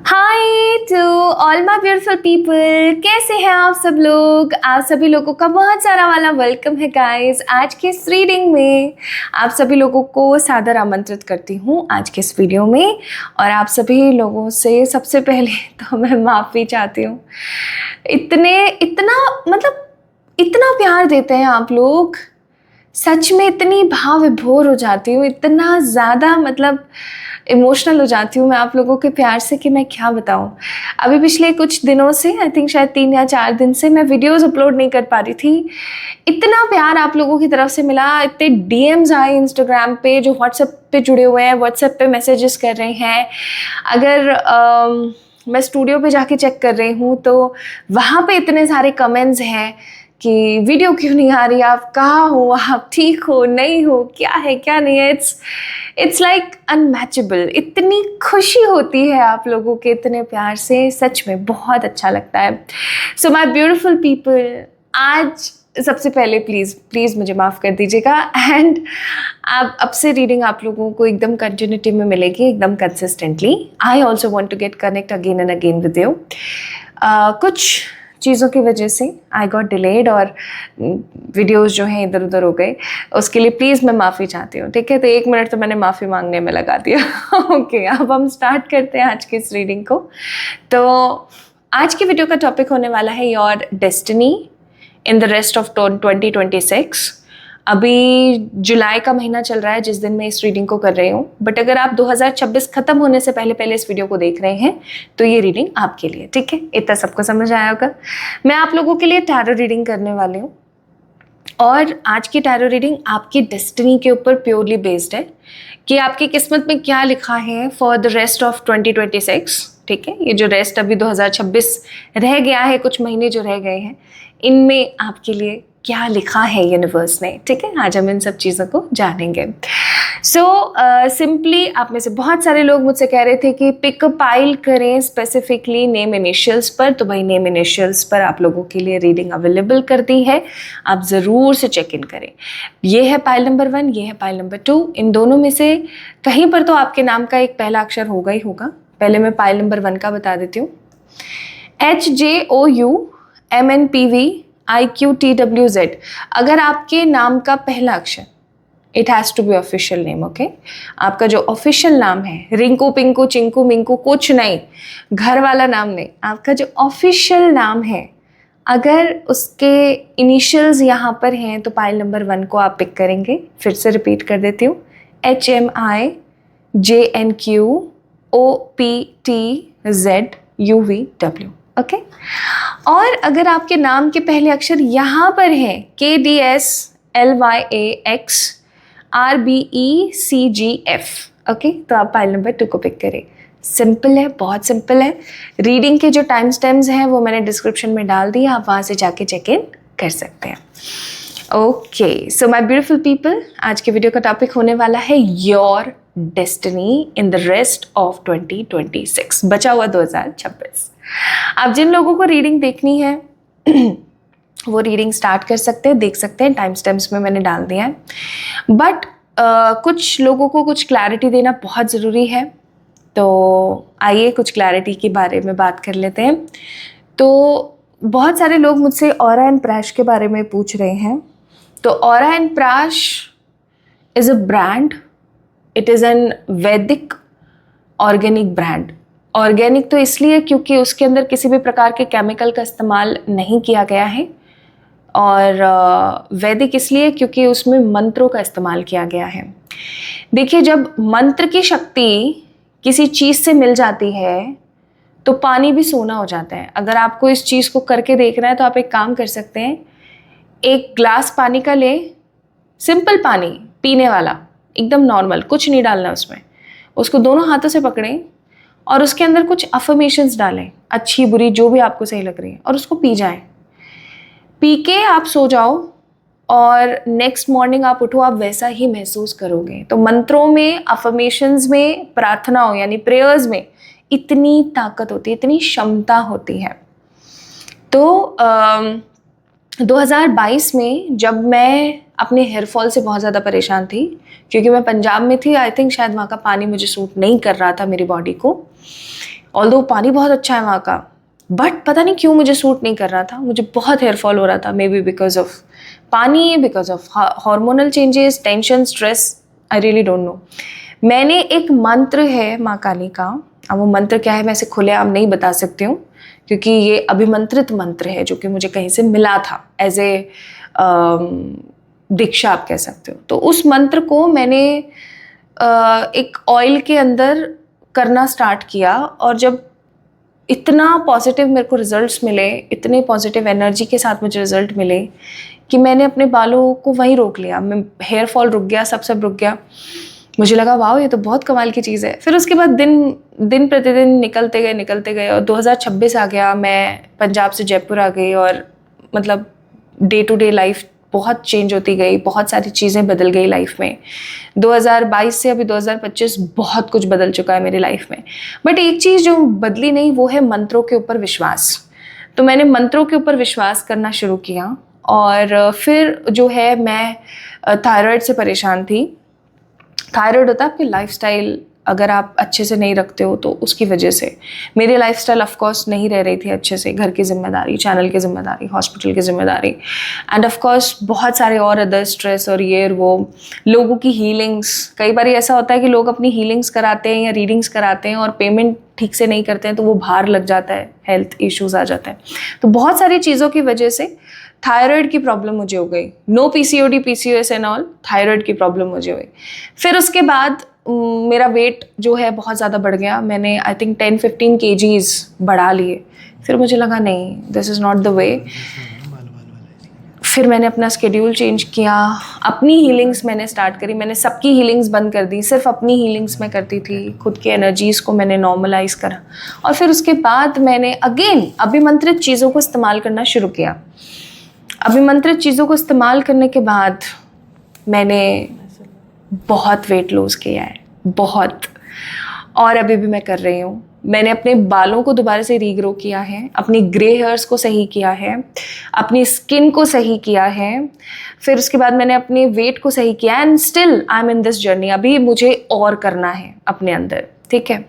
Hi to all my beautiful people, कैसे हैं आप सब लोग। आप सभी लोगों का बहुत सारा वाला वेलकम है गाइस। आज के इस रीडिंग में आप सभी लोगों को सादर आमंत्रित करती हूँ आज के इस वीडियो में। और आप सभी लोगों से सबसे पहले तो मैं माफ़ी चाहती हूँ। इतना प्यार देते हैं आप लोग, सच में इतनी भाव विभोर हो जाती हूँ, इतना ज़्यादा इमोशनल हो जाती हूँ मैं आप लोगों के प्यार से कि मैं क्या बताऊँ। अभी पिछले कुछ दिनों से आई थिंक शायद 3 या 4 दिन से मैं वीडियोस अपलोड नहीं कर पा रही थी। इतना प्यार आप लोगों की तरफ से मिला, इतने डीएम्स आए इंस्टाग्राम पे, जो व्हाट्सएप पे जुड़े हुए हैं, व्हाट्सएप पे मैसेजेस कर रहे हैं। अगर मैं स्टूडियो पे जाके चेक कर रही हूँ तो वहाँ पे इतने सारे कमेंट्स हैं कि वीडियो क्यों नहीं आ रही, आप कहाँ हो, आप ठीक हो नहीं हो, क्या है क्या नहीं है। It's like unmatchable. इतनी खुशी होती है आप लोगों के इतने प्यार से, सच में बहुत अच्छा लगता है। सो माय ब्यूटीफुल पीपल, आज सबसे पहले प्लीज़ मुझे माफ़ कर दीजिएगा। एंड अब से रीडिंग आप लोगों को एकदम कंटिन्यूटी में मिलेगी, एकदम consistently. I also want to get connect again and again with you. कुछ चीज़ों की वजह से आई गॉट डिलेड और वीडियोस जो हैं इधर उधर हो गए, उसके लिए प्लीज़ मैं माफ़ी चाहती हूँ। ठीक है, तो 1 मिनट तो मैंने माफ़ी मांगने में लगा दिया। ओके, अब हम स्टार्ट करते हैं आज की इस रीडिंग को। तो आज की वीडियो का टॉपिक होने वाला है your destiny in the rest of 2026। अभी जुलाई का महीना चल रहा है जिस दिन मैं इस रीडिंग को कर रही हूँ, बट अगर आप 2026 ख़त्म होने से पहले इस वीडियो को देख रहे हैं तो ये रीडिंग आपके लिए। ठीक है, इतना सबको समझ आया होगा। मैं आप लोगों के लिए टैरो रीडिंग करने वाली हूँ और आज की टैरो रीडिंग आपकी डेस्टिनी के ऊपर प्योरली बेस्ड है कि आपकी किस्मत में क्या लिखा है फॉर द रेस्ट ऑफ 2026। ठीक है, ये जो रेस्ट अभी 2026 रह गया है, कुछ महीने जो रह गए हैं, इनमें आपके लिए क्या लिखा है यूनिवर्स ने। ठीक है, आज हम इन सब चीज़ों को जानेंगे। सो सिंपली आप में से बहुत सारे लोग मुझसे कह रहे थे कि पिक पाइल करें स्पेसिफिकली नेम इनिशियल्स पर, तो भाई नेम इनिशियल्स पर आप लोगों के लिए रीडिंग अवेलेबल कर दी है, आप ज़रूर से चेक इन करें। ये है पाइल नंबर 1, ये है पाइल नंबर 2। इन दोनों में से कहीं पर तो आपके नाम का एक पहला अक्षर होगा ही होगा। पहले मैं पाइल नंबर 1 का बता देती हूँ। HJOUMNPVIQTWZ। अगर आपके नाम का पहला अक्षर, it has to be official name. Okay, आपका जो ऑफिशियल नाम है, रिंकू पिंकू चिंकू मिंकू कुछ नहीं, घर वाला नाम नहीं, आपका जो ऑफिशियल नाम है, अगर उसके इनिशियल्स यहाँ पर हैं तो पाइल नंबर 1 को आप पिक करेंगे। फिर से रिपीट कर देती हूँ, HMIJNQOPTZUVW। ओके, और अगर आपके नाम के पहले अक्षर यहाँ पर हैं KDSLYAXRBECGF, ओके, तो आप पाइल नंबर 2 को पिक करें। सिंपल है, बहुत सिंपल है। रीडिंग के जो टाइम स्टैम्प्स हैं वो मैंने डिस्क्रिप्शन में डाल दिया, आप वहाँ से जाके चेक इन कर सकते हैं। Okay, so my beautiful people, आज के वीडियो का टॉपिक होने वाला है your destiny in the rest of 2026, बचा हुआ 2026। अब जिन लोगों को रीडिंग देखनी है वो रीडिंग स्टार्ट कर सकते हैं, देख सकते हैं, टाइम स्टैम्प्स में मैंने डाल दिया है। बट कुछ लोगों को कुछ क्लैरिटी देना बहुत ज़रूरी है, तो आइए कुछ क्लैरिटी के बारे में बात कर लेते हैं। तो बहुत सारे लोग मुझसे ऑरा एंड प्राश के बारे में पूछ रहे हैं। तो Aura and Prash is a brand, it is an Vedic organic brand. Organic तो इसलिए क्योंकि उसके अंदर किसी भी प्रकार के केमिकल का इस्तेमाल नहीं किया गया है, और वैदिक इसलिए क्योंकि उसमें मंत्रों का इस्तेमाल किया गया है। देखिए, जब मंत्र की शक्ति किसी चीज़ से मिल जाती है तो पानी भी सोना हो जाता है। अगर आपको इस चीज़ को करके देखना है तो आप एक काम कर सकते हैं, एक ग्लास पानी का ले, सिंपल पानी पीने वाला, एकदम नॉर्मल, कुछ नहीं डालना उसमें, उसको दोनों हाथों से पकड़ें और उसके अंदर कुछ अफर्मेशंस डालें, अच्छी बुरी जो भी आपको सही लग रही है, और उसको पी जाएं। पी के आप सो जाओ और नेक्स्ट मॉर्निंग आप उठो, आप वैसा ही महसूस करोगे। तो मंत्रों में, अफर्मेशंस में, प्रार्थनाओं यानी प्रेयर्स में इतनी ताकत होती है, इतनी क्षमता होती है। तो 2022 में जब मैं अपने हेयर फॉल से बहुत ज़्यादा परेशान थी, क्योंकि मैं पंजाब में थी, आई थिंक शायद वहाँ का पानी मुझे सूट नहीं कर रहा था मेरी बॉडी को, ऑल्दो पानी बहुत अच्छा है वहाँ का, बट पता नहीं क्यों मुझे सूट नहीं कर रहा था, मुझे बहुत हेयर फॉल हो रहा था, मे बी बिकॉज ऑफ पानी, because of hormonal changes, tension, stress, I really don't know. मैंने एक मंत्र है माँ काली का, अब वो मंत्र क्या है मैं इसे खुलेआम नहीं बता सकती हूँ, क्योंकि ये अभिमंत्रित मंत्र है जो कि मुझे कहीं से मिला था, एज ए दीक्षा आप कह सकते हो। तो उस मंत्र को मैंने एक ऑयल के अंदर करना स्टार्ट किया, और जब इतना पॉजिटिव मेरे को रिजल्ट्स मिले, इतने पॉजिटिव एनर्जी के साथ मुझे रिजल्ट मिले कि मैंने अपने बालों को वहीं रोक लिया, मैं हेयर फॉल रुक गया, सब रुक गया। मुझे लगा वाह ये तो बहुत कमाल की चीज़ है। फिर उसके बाद दिन प्रतिदिन निकलते गए और 2026 आ गया, मैं पंजाब से जयपुर आ गई, और मतलब डे टू डे लाइफ बहुत चेंज होती गई, बहुत सारी चीज़ें बदल गई लाइफ में। 2022 से अभी 2025 बहुत कुछ बदल चुका है मेरी लाइफ में, बट एक चीज़ जो बदली नहीं वो है मंत्रों के ऊपर विश्वास। तो मैंने मंत्रों के ऊपर विश्वास करना शुरू किया, और फिर जो है मैं थायराइड से परेशान थी। थायराइड होता है आपकी लाइफस्टाइल अगर आप अच्छे से नहीं रखते हो तो उसकी वजह से। मेरी लाइफस्टाइल ऑफ कोर्स नहीं रह रही थी अच्छे से, घर की जिम्मेदारी, चैनल की जिम्मेदारी, हॉस्पिटल की जिम्मेदारी, एंड ऑफ कोर्स बहुत सारे और अदर स्ट्रेस और ये वो, लोगों की हीलिंग्स। कई बार ऐसा होता है कि लोग अपनी हीलिंग्स कराते हैं या रीडिंग्स कराते हैं और पेमेंट ठीक से नहीं करते हैं, तो वो भार लग जाता है, हेल्थ इश्यूज़ आ जाते हैं। तो बहुत सारी चीज़ों की वजह से थायराइड की प्रॉब्लम मुझे हो गई, no PCOD PCOS and all, thyroid की प्रॉब्लम मुझे हुई। फिर उसके बाद मेरा वेट जो है बहुत ज़्यादा बढ़ गया, मैंने आई थिंक 10-15 kgs बढ़ा लिए। फिर मुझे लगा नहीं, this is not the way. फिर मैंने अपना स्केड्यूल चेंज किया, अपनी हीलिंग्स मैंने स्टार्ट करी, मैंने सबकी हीलिंग्स बंद कर दी, सिर्फ अपनी हीलिंग्स मैं करती थी, खुद की एनर्जीज़ को मैंने नॉर्मलाइज करा। और फिर उसके बाद मैंने अगेन अभिमंत्रित चीज़ों को इस्तेमाल करना शुरू किया। अभिमंत्रित चीज़ों को इस्तेमाल करने के बाद मैंने बहुत वेट लॉस किया है, बहुत, और अभी भी मैं कर रही हूँ। मैंने अपने बालों को दोबारा से रीग्रो किया है, अपनी ग्रे हेयर्स को सही किया है, अपनी स्किन को सही किया है, फिर उसके बाद मैंने अपने वेट को सही किया, and still I am in this journey. अभी मुझे और करना है अपने अंदर, ठीक है,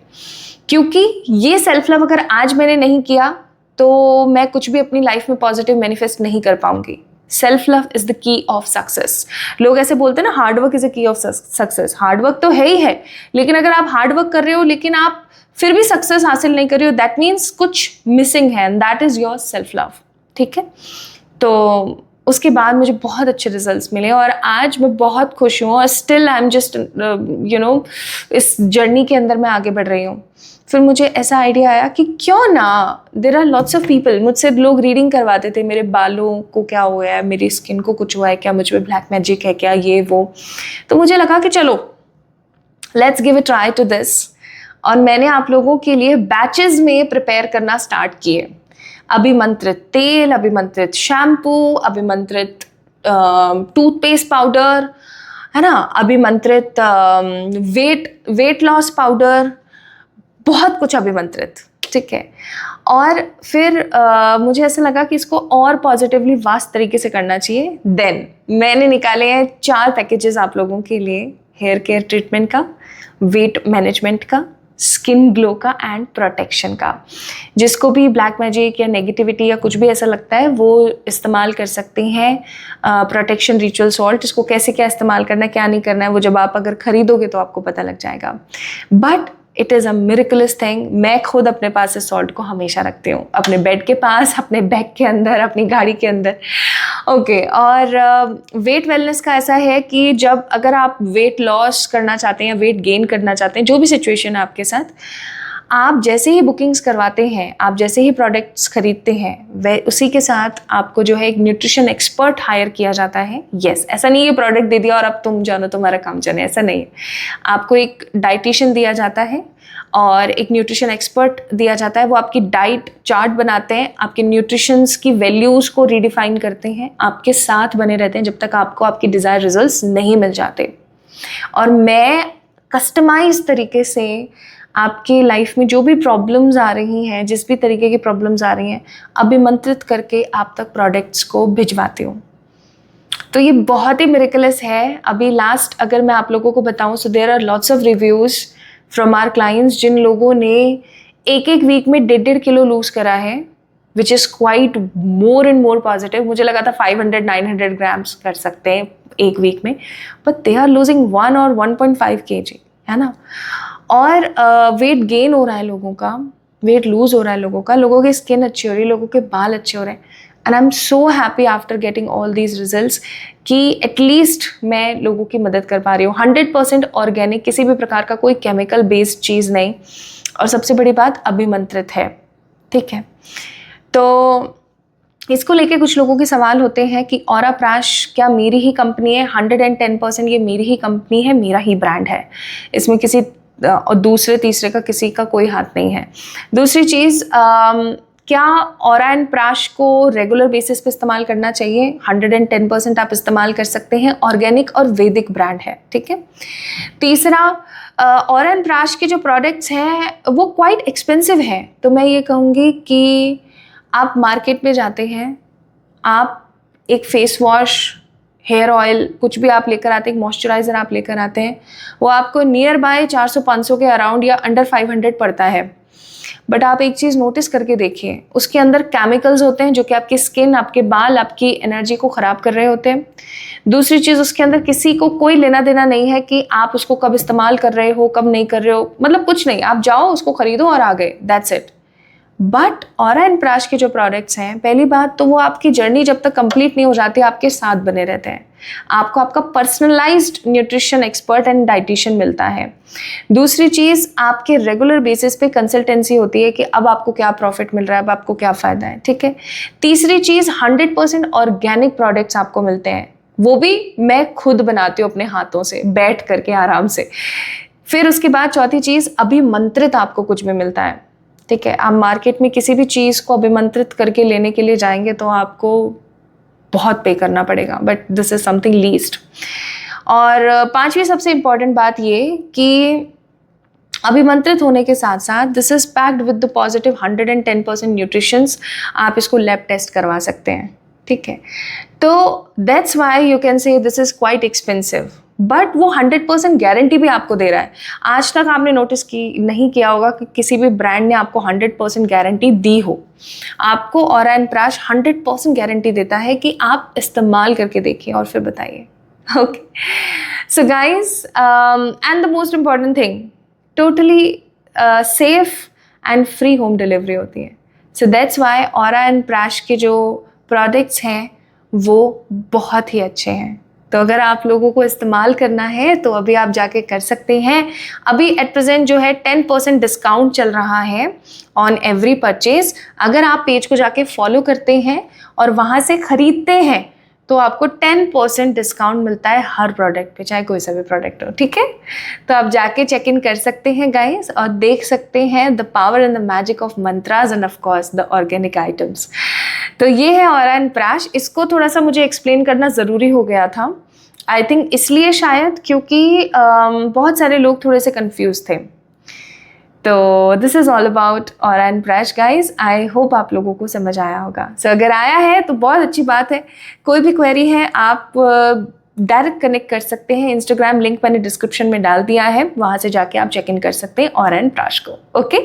क्योंकि ये सेल्फ लव अगर आज मैंने नहीं किया तो मैं कुछ भी अपनी लाइफ में पॉजिटिव मैनिफेस्ट नहीं कर पाऊंगी। Self love is the key of success. लोग ऐसे बोलते हैं ना, hard work is the key of success. Hard work तो है ही है, लेकिन अगर आप हार्ड वर्क कर रहे हो लेकिन आप फिर भी सक्सेस हासिल नहीं कर रहे हो, दैट मीन्स कुछ मिसिंग है, and that is your self love, ठीक है। तो उसके बाद मुझे बहुत अच्छे रिजल्ट्स मिले और आज मैं बहुत खुश हूँ, और स्टिल आई एम जस्ट इस जर्नी के अंदर मैं आगे बढ़ रही हूँ। फिर मुझे ऐसा आइडिया आया कि क्यों ना, there are lots of people, मुझसे लोग रीडिंग करवाते थे, मेरे बालों को क्या हुआ है, मेरी स्किन को कुछ हुआ है क्या, मुझ में ब्लैक मैजिक है क्या, ये वो। तो मुझे लगा कि चलो let's give a try to this, और मैंने आप लोगों के लिए बैचेस में प्रिपेयर करना स्टार्ट किए। अभिमंत्रित तेल, अभिमंत्रित शैम्पू, अभिमंत्रित टूथपेस्ट पाउडर, है ना, अभिमंत्रित वेट लॉस पाउडर, बहुत कुछ अभिमंत्रित, ठीक है। और फिर मुझे ऐसा लगा कि इसको और पॉजिटिवली वास्ट तरीके से करना चाहिए। देन मैंने निकाले हैं 4 पैकेजेस आप लोगों के लिए, हेयर केयर ट्रीटमेंट का, वेट मैनेजमेंट का, स्किन ग्लो का एंड प्रोटेक्शन का। जिसको भी ब्लैक मैजिक या नेगेटिविटी या कुछ भी ऐसा लगता है वो इस्तेमाल कर सकते हैं प्रोटेक्शन रिचुअल सॉल्ट। इसको कैसे क्या इस्तेमाल करना है, क्या नहीं करना है, वो जब आप अगर खरीदोगे तो आपको पता लग जाएगा। But it is a miraculous thing. मैं खुद अपने पास इस सॉल्ट को हमेशा रखती हूँ, अपने बेड के पास, अपने बैग के अंदर, अपनी गाड़ी के अंदर, ओके। और वेट वेलनेस का ऐसा है कि जब अगर आप वेट लॉस करना चाहते हैं या वेट गेन करना चाहते हैं, जो भी सिचुएशन है आपके साथ, आप जैसे ही बुकिंग्स करवाते हैं, आप जैसे ही प्रोडक्ट्स खरीदते हैं, वह उसी के साथ आपको जो है एक न्यूट्रिशन एक्सपर्ट हायर किया जाता है। यस, ऐसा नहीं है प्रोडक्ट दे दिया और अब तुम जानो तुम्हारा काम चले, ऐसा नहीं है। आपको एक डाइटिशियन दिया जाता है और एक न्यूट्रिशन एक्सपर्ट दिया जाता है, वो आपकी डाइट चार्ट बनाते हैं, आपके न्यूट्रिशंस की वैल्यूज़ को रीडिफाइन करते हैं, आपके साथ बने रहते हैं जब तक आपको आपकी डिज़ायर रिजल्ट्स नहीं मिल जाते। और मैं कस्टमाइज तरीके से आपकी लाइफ में जो भी प्रॉब्लम्स आ रही हैं, जिस भी तरीके की प्रॉब्लम्स आ रही हैं, अभिमंत्रित करके आप तक प्रोडक्ट्स को भिजवाती हूँ। तो ये बहुत ही मिरेकलस है। अभी लास्ट अगर मैं आप लोगों को बताऊँ, so there are lots of reviews from our clients जिन लोगों ने एक एक वीक में 1.5 किलो लूज करा है, which is quite more and more positive. मुझे लगा था 500-900 ग्राम्स कर सकते हैं एक वीक में, बट दे आर लूजिंग 1 और 1.5 kg, है ना. और वेट गेन हो रहा है लोगों का, वेट लूज हो रहा है लोगों का, लोगों की स्किन अच्छी हो रही है, लोगों के बाल अच्छे हो रहे हैं. And I am so happy after getting all these results कि एटलीस्ट मैं लोगों की मदद कर पा रही हूँ. 100% ऑर्गेनिक, किसी भी प्रकार का कोई केमिकल बेस्ड चीज़ नहीं, और सबसे बड़ी बात अभिमंत्रित है. ठीक है, तो इसको लेके कुछ लोगों के सवाल होते हैं कि ऑरा प्राश क्या मेरी ही कंपनी है? 110% ये मेरी ही कंपनी है, मेरा ही ब्रांड है, इसमें किसी और दूसरे तीसरे का किसी का कोई हाथ नहीं है. दूसरी चीज़, क्या ऑरा एंड प्राश को रेगुलर बेसिस पे इस्तेमाल करना चाहिए? 110% आप इस्तेमाल कर सकते हैं, ऑर्गेनिक और वैदिक ब्रांड है. ठीक है. तीसरा, ऑरा एंड प्राश के जो प्रोडक्ट्स हैं वो क्वाइट एक्सपेंसिव हैं, तो मैं ये कहूँगी कि आप मार्केट में जाते हैं, आप एक फेस वॉश, हेयर ऑयल, कुछ भी आप लेकर आते हैं, एक मॉइस्चराइज़र आप लेकर आते हैं, वो आपको नियर बाय 400-500 के अराउंड या अंडर 500 पड़ता है. बट आप एक चीज़ नोटिस करके देखिए, उसके अंदर केमिकल्स होते हैं जो कि आपकी स्किन, आपके बाल, आपकी एनर्जी को ख़राब कर रहे होते हैं. दूसरी चीज़, उसके अंदर किसी को कोई लेना देना नहीं है कि आप उसको कब इस्तेमाल कर रहे हो, कब नहीं कर रहे हो, मतलब कुछ नहीं, आप जाओ उसको ख़रीदो और आ गए, that's it. But Aura and Prash के जो प्रोडक्ट्स हैं, पहली बात तो वो आपकी जर्नी जब तक कंप्लीट नहीं हो जाती आपके साथ बने रहते हैं. आपको आपका personalised nutrition expert and dietitian मिलता है. दूसरी चीज़, आपके रेगुलर बेसिस पे कंसल्टेंसी होती है कि अब आपको क्या प्रॉफिट मिल रहा है, अब आपको क्या फ़ायदा है. ठीक है. तीसरी चीज़, 100% ऑर्गेनिक प्रोडक्ट्स आपको मिलते हैं, वो भी मैं खुद बनाती हूँ अपने हाथों से, बैठ करके आराम से. फिर उसके बाद चौथी चीज़, अभिमंत्रित आपको कुछ भी मिलता है. ठीक है. आप मार्केट में किसी भी चीज़ को अभिमंत्रित करके लेने के लिए जाएंगे तो आपको बहुत पे करना पड़ेगा, but this is something least. और पांचवी सबसे इम्पॉर्टेंट बात ये कि अभिमंत्रित होने के साथ साथ this is packed with the positive 110% nutritions. आप इसको लैब टेस्ट करवा सकते हैं. ठीक है. तो that's why you can say this is quite expensive, but वो 100% गारंटी भी आपको दे रहा है. आज तक आपने नोटिस नहीं किया होगा कि किसी भी ब्रांड ने आपको 100% गारंटी दी हो. आपको ऑरा एंड प्राश 100% गारंटी देता है कि आप इस्तेमाल करके देखिए और फिर बताइए. Okay. So guys, and the most important thing, totally safe and free home delivery होती है. So that's why Aura and Prash के जो प्रोडक्ट्स हैं वो बहुत ही अच्छे हैं. तो अगर आप लोगों को इस्तेमाल करना है तो अभी आप जाके कर सकते हैं. अभी एट प्रेजेंट जो है 10% डिस्काउंट चल रहा है ऑन एवरी परचेज. अगर आप पेज को जाके फॉलो करते हैं और वहाँ से ख़रीदते हैं तो आपको 10% डिस्काउंट मिलता है हर प्रोडक्ट पे, चाहे कोई सा भी प्रोडक्ट हो. ठीक है. तो आप जाके चेक इन कर सकते हैं गाइस, और देख सकते हैं the power and the magic of mantras and of course the organic items. तो ये है ऑरा एंड प्राश. इसको थोड़ा सा मुझे एक्सप्लेन करना ज़रूरी हो गया था, आई थिंक इसलिए शायद, क्योंकि बहुत सारे लोग थोड़े से कंफ्यूज थे. तो this is all about Aura and Prash guys. I hope आप लोगों को समझ आया होगा. सो अगर आया है तो बहुत अच्छी बात है. कोई भी क्वेरी है आप डायरेक्ट कनेक्ट कर सकते हैं. इंस्टाग्राम लिंक मैंने डिस्क्रिप्शन में डाल दिया है, वहाँ से जाके आप चेक इन कर सकते हैं ऑरा एंड प्राश को. ओके.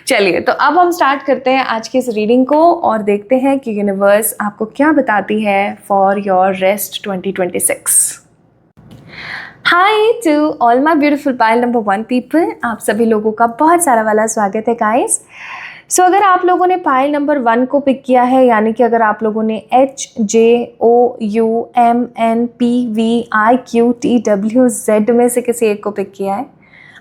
चलिए, तो अब हम स्टार्ट करते हैं आज की इस रीडिंग को और देखते हैं कि यूनिवर्स आपको क्या बताती है for your rest 2026. Hi to all my beautiful pile number 1 people. आप सभी लोगों का बहुत सारा वाला स्वागत है गाइस. सो अगर आप लोगों ने पाइल नंबर 1 को पिक किया है, यानी कि अगर आप लोगों ने HJOUMNPVIQTWZ में से किसी एक को पिक किया है,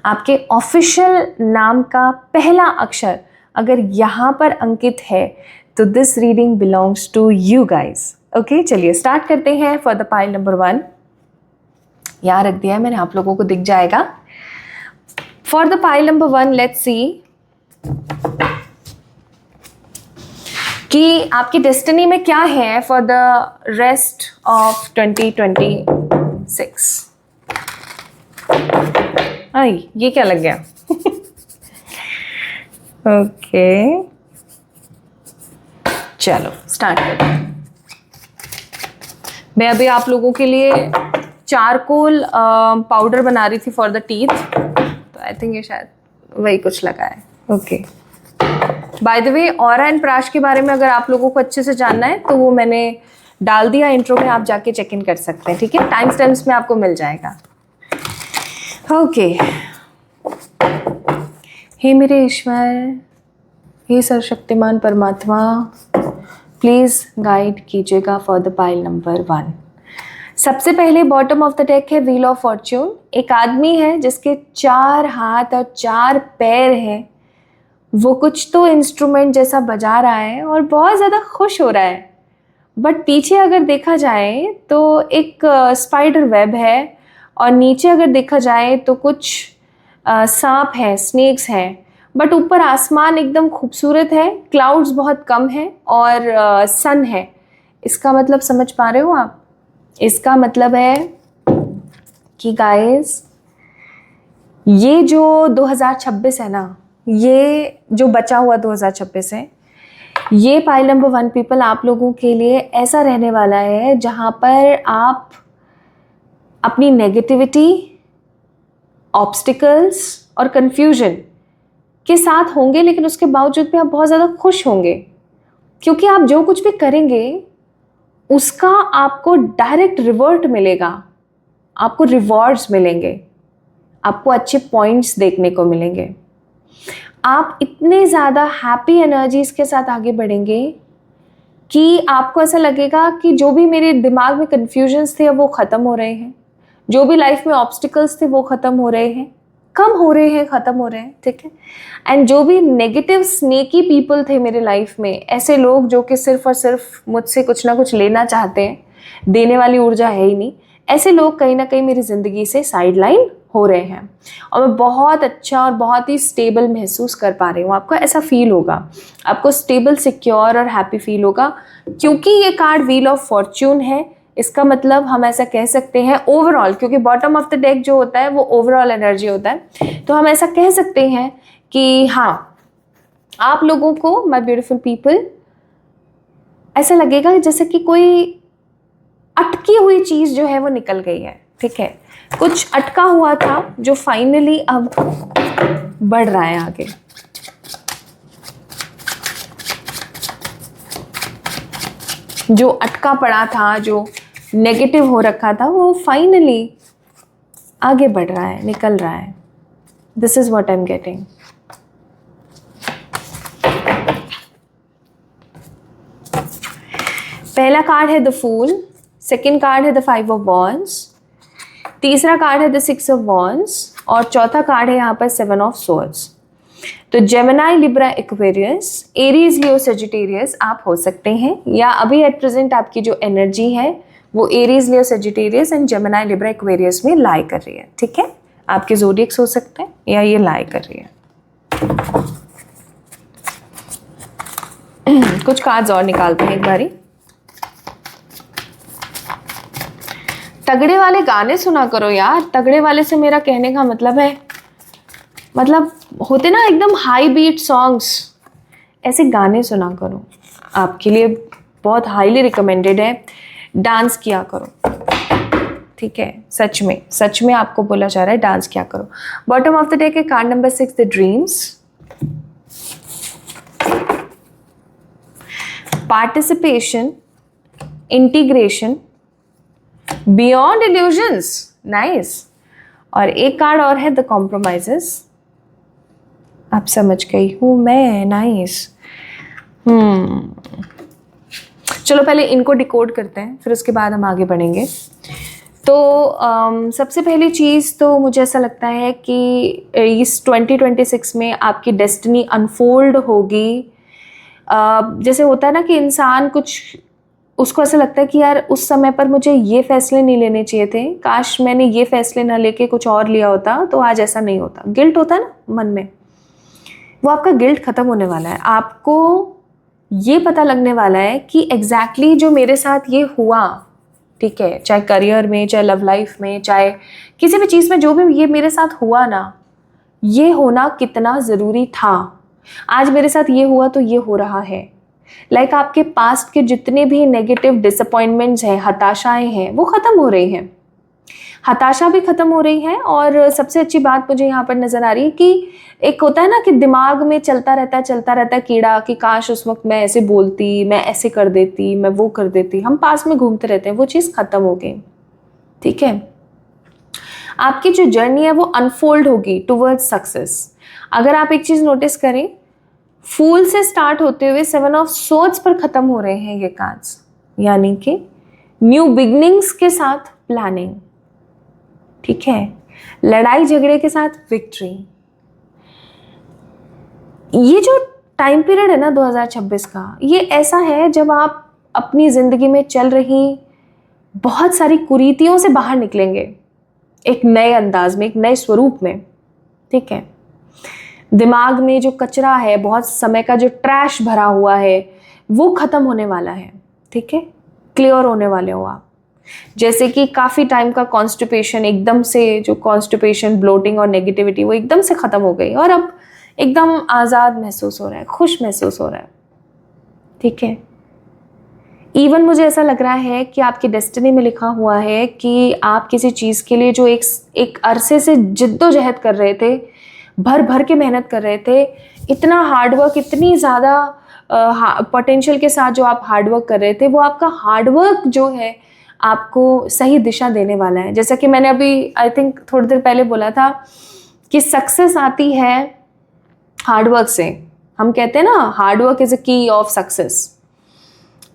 आपके ऑफिशियल नाम का पहला अक्षर अगर यहाँ पर अंकित है तो this reading belongs to you guys. Okay, चलिए स्टार्ट करते हैं फॉर द पाइल नंबर 1. यहाँ रख दिया है मैंने, आप लोगों को दिख जाएगा. For the pile number 1, let's see कि आपकी डेस्टिनी में क्या है फॉर द रेस्ट ऑफ 2026. आई, ये क्या लग गया? ओके, चलो स्टार्ट करते हैं. मैं अभी आप लोगों के लिए चारकोल पाउडर बना रही थी फॉर द टीथ, तो आई थिंक ये शायद वही कुछ लगा है. Okay, by the way, Aura and Prash के बारे में अगर आप लोगों को अच्छे से जानना है तो वो मैंने डाल दिया इंट्रो में, आप जाके चेक इन कर सकते हैं, ठीक है, टाइम स्टैम्प्स में आपको मिल जाएगा। ओके, हे मेरे ईश्वर, हे सर्वशक्तिमान परमात्मा, प्लीज़ गाइड कीजिएगा फॉर द पाइल नंबर 1। सबसे पहले बॉटम ऑफ द डेक है व्हील ऑफ फॉर्च्यून। एक आदमी है जिसके 4 हाथ और 4 पैर हैं, वो कुछ तो इंस्ट्रूमेंट जैसा बजा रहा है और बहुत ज़्यादा खुश हो रहा है, बट पीछे अगर देखा जाए तो एक स्पाइडर वेब है, और नीचे अगर देखा जाए तो कुछ सांप है, स्नेक्स हैं, बट ऊपर आसमान एकदम खूबसूरत है, क्लाउड्स बहुत कम है और सन है। इसका मतलब समझ पा रहे हो आप? इसका मतलब है कि गाइस, ये जो 2026 है ना, ये जो बचा हुआ 2026 है, ये पाइल नंबर 1 पीपल आप लोगों के लिए ऐसा रहने वाला है जहाँ पर आप अपनी नेगेटिविटी, ऑब्स्टिकल्स और कंफ्यूजन के साथ होंगे, लेकिन उसके बावजूद भी आप बहुत ज़्यादा खुश होंगे, क्योंकि आप जो कुछ भी करेंगे उसका आपको डायरेक्ट रिवर्ट मिलेगा, आपको रिवॉर्ड्स मिलेंगे, आपको अच्छे पॉइंट्स देखने को मिलेंगे। आप इतने ज़्यादा हैप्पी एनर्जीज़ के साथ आगे बढ़ेंगे कि आपको ऐसा लगेगा कि जो भी मेरे दिमाग में कन्फ्यूजन्स थे अब वो ख़त्म हो रहे हैं, जो भी लाइफ में ऑब्स्टिकल्स थे वो ख़त्म हो रहे हैं, कम हो रहे हैं, ख़त्म हो रहे हैं, ठीक है। एंड जो भी नेगेटिव स्नेकी पीपल थे मेरे लाइफ में, ऐसे लोग जो कि सिर्फ और सिर्फ मुझसे कुछ ना कुछ लेना चाहते हैं, देने वाली ऊर्जा है ही नहीं, ऐसे लोग कहीं ना कहीं मेरी ज़िंदगी से साइड लाइन हो रहे हैं, और मैं बहुत अच्छा और बहुत ही स्टेबल महसूस कर पा रही हूँ। आपको ऐसा फील होगा, आपको स्टेबल, सिक्योर और हैप्पी फील होगा, क्योंकि ये कार्ड व्हील ऑफ फॉर्च्यून है। इसका मतलब हम ऐसा कह सकते हैं ओवरऑल, क्योंकि बॉटम ऑफ द डेक जो होता है वो ओवरऑल एनर्जी होता है, तो हम ऐसा कह सकते हैं कि हाँ, आप लोगों को, माय ब्यूटीफुल पीपल, ऐसा लगेगा जैसे कि कोई अटकी हुई चीज़ जो है वो निकल गई है, ठीक है। कुछ अटका हुआ था जो फाइनली अब बढ़ रहा है आगे। जो अटका पड़ा था, जो नेगेटिव हो रखा था, वो फाइनली आगे बढ़ रहा है, निकल रहा है। This is what I am getting. पहला कार्ड है द फूल, सेकेंड कार्ड है द 5 ऑफ वॉन्ड्स, तीसरा कार्ड है द 6 ऑफ वॉन्ड्स, और चौथा कार्ड है यहाँ पर 7 ऑफ सोर्ड्स। तो जेमिनी, लिब्रा, एक्वेरियस, एरीज, लियो, सेजिटेरियस आप हो सकते हैं, या अभी एट प्रेजेंट आपकी जो एनर्जी है वो Aries, Leo, Sagittarius and Gemini, Libra, Aquarius में लाई कर रही है, ठीक है। आपके ज़ोडिएक्स हो सकते हैं या ये लाई कर रही है। कुछ कार्ड्स और निकालते हैं एक बारी। तगड़े वाले गाने सुना करो यार। तगड़े वाले से मेरा कहने का मतलब है, मतलब होते ना एकदम हाई बीट सॉन्ग्स, ऐसे गाने सुना करो, आपके लिए बहुत हाईली रिकमेंडेड है। डांस किया करो, ठीक है, सच में आपको बोला जा रहा है डांस किया करो। बॉटम ऑफ द डेक है card number 6 the dreams, participation, integration, beyond illusions, nice. और एक कार्ड और है द कॉम्प्रोमाइजेस, आप समझ गई हूँ मैं, नाइस। चलो पहले इनको डिकोड करते हैं, फिर उसके बाद हम आगे बढ़ेंगे। तो सबसे पहली चीज़ तो मुझे ऐसा लगता है कि इस 2026 में आपकी डेस्टिनी अनफोल्ड होगी। जैसे होता है ना कि इंसान कुछ, उसको ऐसा लगता है कि यार उस समय पर मुझे ये फैसले नहीं लेने चाहिए थे, काश मैंने ये फैसले ना लेके कुछ और लिया होता तो आज ऐसा नहीं होता। गिल्ट होता है ना मन में, वो आपका गिल्ट ख़त्म होने वाला है। आपको ये पता लगने वाला है कि एग्जैक्टली जो मेरे साथ ये हुआ, ठीक है, चाहे करियर में, चाहे लव लाइफ में, चाहे किसी भी चीज़ में, जो भी ये मेरे साथ हुआ ना, ये होना कितना ज़रूरी था। आज मेरे साथ ये हुआ तो ये हो रहा है। लाइक आपके पास्ट के जितने भी नेगेटिव डिसअपॉइंटमेंट्स हैं, हताशाएं हैं, वो ख़त्म हो रही हैं। हताशा भी खत्म हो रही है। और सबसे अच्छी बात मुझे यहाँ पर नजर आ रही है कि एक होता है ना कि दिमाग में चलता रहता है कीड़ा कि काश उस वक्त मैं ऐसे बोलती, मैं ऐसे कर देती, मैं वो कर देती, हम पास में घूमते रहते हैं, वो चीज़ खत्म हो गई। ठीक है, आपकी जो जर्नी है वो अनफोल्ड होगी टुवर्ड्स सक्सेस। अगर आप एक चीज़ नोटिस करें, फूल से स्टार्ट होते हुए 7 ऑफ सोर्ड्स पर खत्म हो रहे हैं ये कार्ड्स, यानी कि न्यू बिगनिंग्स के साथ प्लानिंग। ठीक है, लड़ाई झगड़े के साथ विक्ट्री। ये जो टाइम पीरियड है ना 2026 का, ये ऐसा है जब आप अपनी जिंदगी में चल रही बहुत सारी कुरीतियों से बाहर निकलेंगे, एक नए अंदाज में, एक नए स्वरूप में। ठीक है, दिमाग में जो कचरा है, बहुत समय का जो ट्रैश भरा हुआ है, वो खत्म होने वाला है। ठीक है, क्लियर होने वाले हो आप। जैसे कि काफ़ी टाइम का कॉन्स्टिपेशन, एकदम से जो कॉन्स्टिपेशन, ब्लोटिंग और नेगेटिविटी, वो एकदम से ख़त्म हो गई और अब एकदम आज़ाद महसूस हो रहा है, खुश महसूस हो रहा है। ठीक है, इवन मुझे ऐसा लग रहा है कि आपकी डेस्टिनी में लिखा हुआ है कि आप किसी चीज़ के लिए जो एक अरसे से जिद्दोजहद कर रहे थे, भर भर के मेहनत कर रहे थे, इतना हार्डवर्क, इतनी ज़्यादा पोटेंशियल के साथ जो आप हार्डवर्क कर रहे थे, वो आपका हार्डवर्क जो है आपको सही दिशा देने वाला है। जैसा कि मैंने अभी आई थिंक थोड़ी देर पहले बोला था कि सक्सेस आती है हार्डवर्क से। हम कहते हैं ना, हार्डवर्क इज़ अ की ऑफ सक्सेस,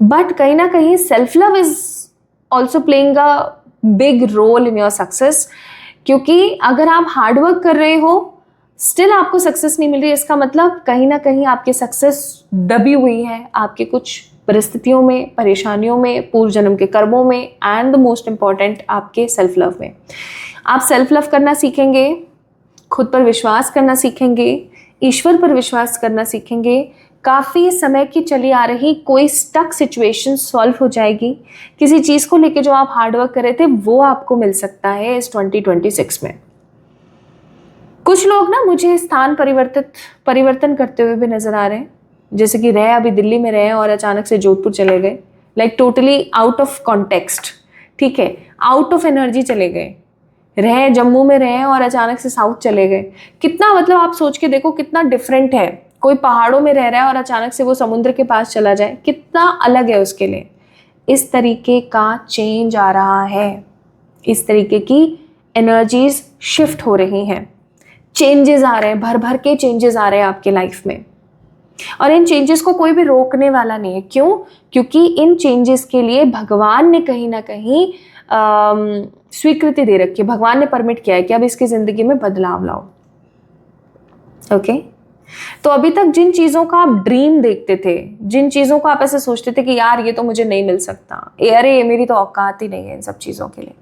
बट कहीं ना कहीं self love is also playing a big role in your success. क्योंकि अगर आप हार्डवर्क कर रहे हो, स्टिल आपको सक्सेस नहीं मिल रही, इसका मतलब कहीं ना कहीं आपकी सक्सेस दबी हुई है आपके कुछ परिस्थितियों में, परेशानियों में, पूर्व जन्म के कर्मों में, एंड द मोस्ट इम्पॉर्टेंट आपके सेल्फ लव में। आप सेल्फ लव करना सीखेंगे, खुद पर विश्वास करना सीखेंगे, ईश्वर पर विश्वास करना सीखेंगे, काफ़ी समय की चली आ रही कोई स्टक सिचुएशन सॉल्व हो जाएगी। किसी चीज़ को लेके जो आप हार्डवर्क कर रहे थे वो आपको मिल सकता है इस 2026 में। कुछ लोग ना मुझे स्थान परिवर्तन करते हुए भी नज़र आ रहे हैं, जैसे कि रहे अभी दिल्ली में रहे और अचानक से जोधपुर चले गए, like totally out of context. ठीक है, आउट ऑफ एनर्जी चले गए। रहे जम्मू में रहे और अचानक से साउथ चले गए। कितना, मतलब आप सोच के देखो कितना डिफरेंट है। कोई पहाड़ों में रह रहा है और अचानक से वो समुद्र के पास चला जाए, कितना अलग है उसके लिए। इस तरीके का चेंज आ रहा है, इस तरीके की एनर्जीज शिफ्ट हो रही हैं, चेंजेस आ रहे हैं, भर भर के चेंजेस आ रहे हैं आपके लाइफ में। और इन चेंजेस को कोई भी रोकने वाला नहीं है। क्यों? क्योंकि इन चेंजेस के लिए भगवान ने कहीं ना कहीं स्वीकृति दे रखी है। भगवान ने परमिट किया है कि अब इसकी ज़िंदगी में बदलाव लाओ। ओके, तो अभी तक जिन चीज़ों का आप ड्रीम देखते थे, जिन चीज़ों को आप ऐसे सोचते थे कि यार ये तो मुझे नहीं मिल सकता, अरे ये मेरी तो औकात ही नहीं है इन सब चीज़ों के लिए,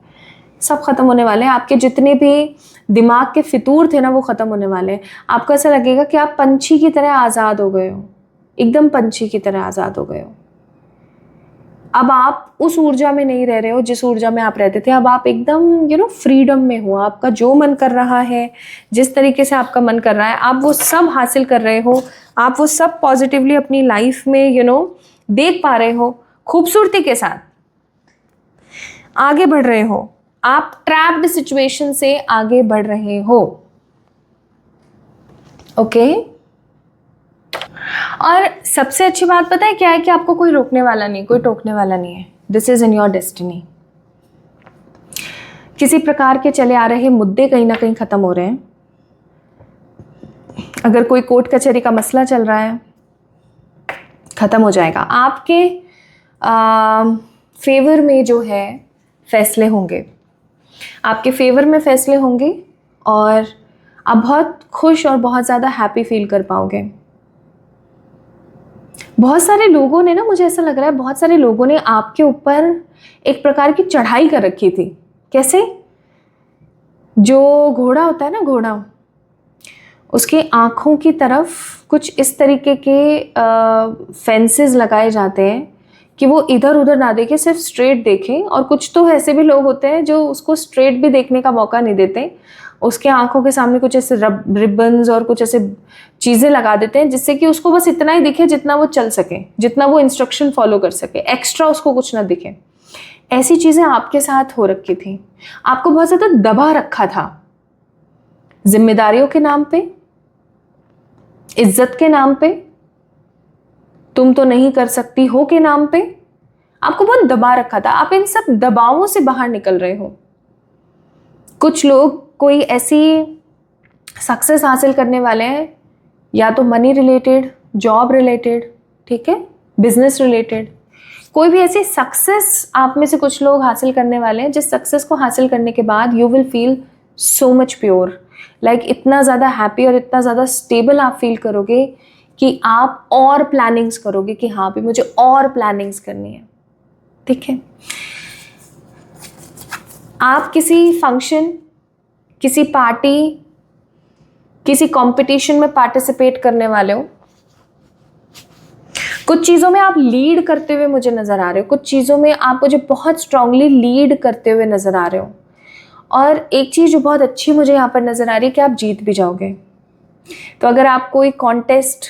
सब खत्म होने वाले हैं। आपके जितने भी दिमाग के फितूर थे ना, वो खत्म होने वाले हैं। आपको ऐसा लगेगा कि आप पंछी की तरह आज़ाद हो गए हो, एकदम पंछी की तरह आज़ाद हो गए हो। अब आप उस ऊर्जा में नहीं रह रहे हो जिस ऊर्जा में आप रहते थे। अब आप एकदम फ्रीडम में हो। आपका जो मन कर रहा है, जिस तरीके से आपका मन कर रहा है, आप वो सब हासिल कर रहे हो। आप वो सब पॉजिटिवली अपनी लाइफ में देख पा रहे हो, खूबसूरती के साथ आगे बढ़ रहे हो। आप ट्रैप्ड सिचुएशन से आगे बढ़ रहे हो। ओके, और सबसे अच्छी बात पता है क्या है? कि आपको कोई रोकने वाला नहीं, कोई टोकने वाला नहीं है। This is in your destiny. किसी प्रकार के चले आ रहे मुद्दे कहीं ना कहीं खत्म हो रहे हैं। अगर कोई कोर्ट कचहरी का मसला चल रहा है, खत्म हो जाएगा। आपके फेवर में जो है फैसले होंगे, आपके फेवर में फैसले होंगे और आप बहुत खुश और बहुत ज़्यादा हैप्पी फील कर पाओगे। बहुत सारे लोगों ने ना, मुझे ऐसा लग रहा है बहुत सारे लोगों ने आपके ऊपर एक प्रकार की चढ़ाई कर रखी थी। कैसे? जो घोड़ा होता है ना, घोड़ा, उसकी आँखों की तरफ कुछ इस तरीके के फेंसेस लगाए जाते हैं कि वो इधर उधर ना देखे, सिर्फ स्ट्रेट देखें। और कुछ तो ऐसे भी लोग होते हैं जो उसको स्ट्रेट भी देखने का मौका नहीं देते, उसके आंखों के सामने कुछ ऐसे रिबन्स और कुछ ऐसे चीज़ें लगा देते हैं जिससे कि उसको बस इतना ही दिखे जितना वो चल सके, जितना वो इंस्ट्रक्शन फॉलो कर सके, एक्स्ट्रा उसको कुछ ना दिखे। ऐसी चीजें आपके साथ हो रखी थी, आपको बहुत ज्यादा दबा रखा था, जिम्मेदारियों के नाम पे, इज्जत के नाम पे, तुम तो नहीं कर सकती हो के नाम पे आपको बहुत दबा रखा था। आप इन सब दबावों से बाहर निकल रहे हो। कुछ लोग कोई ऐसी सक्सेस हासिल करने वाले हैं, या तो मनी रिलेटेड, जॉब रिलेटेड, ठीक है, बिजनेस रिलेटेड, कोई भी ऐसी सक्सेस आप में से कुछ लोग हासिल करने वाले हैं जिस सक्सेस को हासिल करने के बाद you will feel so much pure, like इतना ज़्यादा हैप्पी और इतना ज़्यादा स्टेबल आप फील करोगे कि आप और प्लानिंग्स करोगे कि हाँ भी मुझे और प्लानिंग्स करनी है, ठीक है। आप किसी फंक्शन, किसी पार्टी, किसी कंपटीशन में पार्टिसिपेट करने वाले हो, कुछ चीज़ों में आप लीड करते हुए मुझे नज़र आ रहे हो, कुछ चीज़ों में आप मुझे बहुत स्ट्रांगली लीड करते हुए नज़र आ रहे हो। और एक चीज़ जो बहुत अच्छी मुझे यहाँ पर नज़र आ रही है कि आप जीत भी जाओगे। तो अगर आप कोई कॉन्टेस्ट,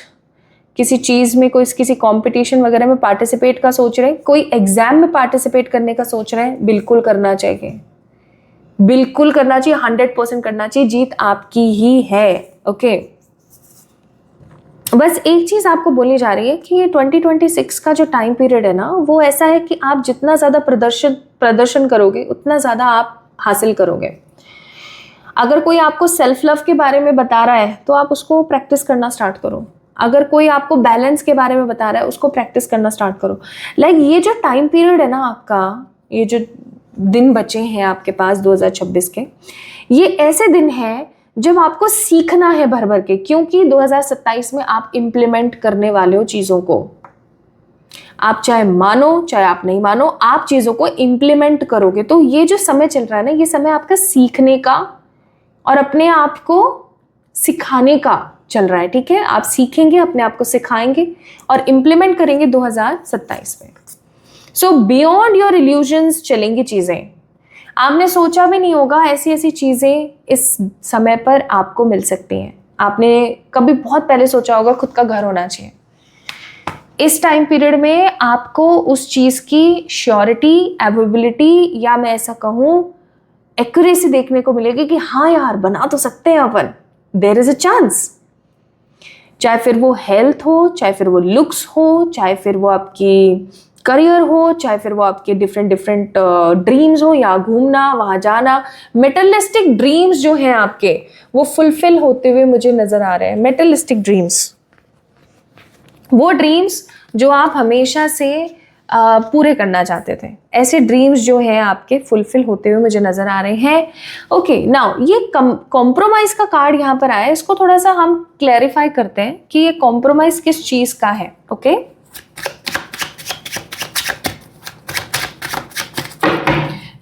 किसी चीज़ में, कोई किसी कंपटीशन वगैरह में पार्टिसिपेट का सोच रहे हैं, कोई एग्ज़ाम में पार्टिसिपेट करने का सोच रहे हैं, बिल्कुल करना चाहिए, बिल्कुल करना चाहिए, 100% करना चाहिए। जीत आपकी ही है, ओके। बस एक चीज़ आपको बोली जा रही है कि ये 2026 का जो टाइम पीरियड है ना, वो ऐसा है कि आप जितना ज़्यादा प्रदर्शन करोगे उतना ज़्यादा आप हासिल करोगे। अगर कोई आपको सेल्फ लव के बारे में बता रहा है तो आप उसको प्रैक्टिस करना स्टार्ट करो। अगर कोई आपको बैलेंस के बारे में बता रहा है उसको प्रैक्टिस करना स्टार्ट करो। लाइक ये जो टाइम पीरियड है ना आपका, ये जो दिन बचे हैं आपके पास 2026 के, ये ऐसे दिन हैं जब आपको सीखना है भर भर के, क्योंकि 2027 में आप इम्प्लीमेंट करने वाले हो चीज़ों को। आप चाहे मानो चाहे आप नहीं मानो, आप चीज़ों को इम्प्लीमेंट करोगे। तो ये जो समय चल रहा है ना, ये समय आपका सीखने का और अपने आप को सिखाने का चल रहा है, ठीक है। आप सीखेंगे, अपने आप को सिखाएंगे और इम्प्लीमेंट करेंगे 2027 में। सो बियॉन्ड योर इल्यूजन्स चलेंगी चीज़ें। आपने सोचा भी नहीं होगा ऐसी ऐसी चीज़ें इस समय पर आपको मिल सकती हैं। आपने कभी बहुत पहले सोचा होगा खुद का घर होना चाहिए। इस टाइम पीरियड में आपको उस चीज़ की श्योरिटी, अवेलेबिलिटी, या मैं ऐसा कहूँ एक्यूरेसी देखने को मिलेगी कि हाँ यार बना तो सकते हैं अपन, देयर इज़ अ चांस। चाहे फिर वो हेल्थ हो, चाहे फिर वो लुक्स हो, चाहे फिर वो आपकी करियर हो, चाहे फिर वो आपके डिफरेंट ड्रीम्स हो, या घूमना, वहाँ जाना, मेटलिस्टिक ड्रीम्स जो हैं आपके वो फुलफिल होते हुए मुझे नज़र आ रहे हैं। मेटलिस्टिक ड्रीम्स, वो ड्रीम्स जो आप हमेशा से पूरे करना चाहते थे, ऐसे ड्रीम्स जो हैं आपके फुलफिल होते हुए मुझे नज़र आ रहे हैं। ओके, नाउ ये कॉम्प्रोमाइज़ का कार्ड यहाँ पर आया है, इसको थोड़ा सा हम क्लैरिफाई करते हैं कि ये कॉम्प्रोमाइज़ किस चीज़ का है। ओके,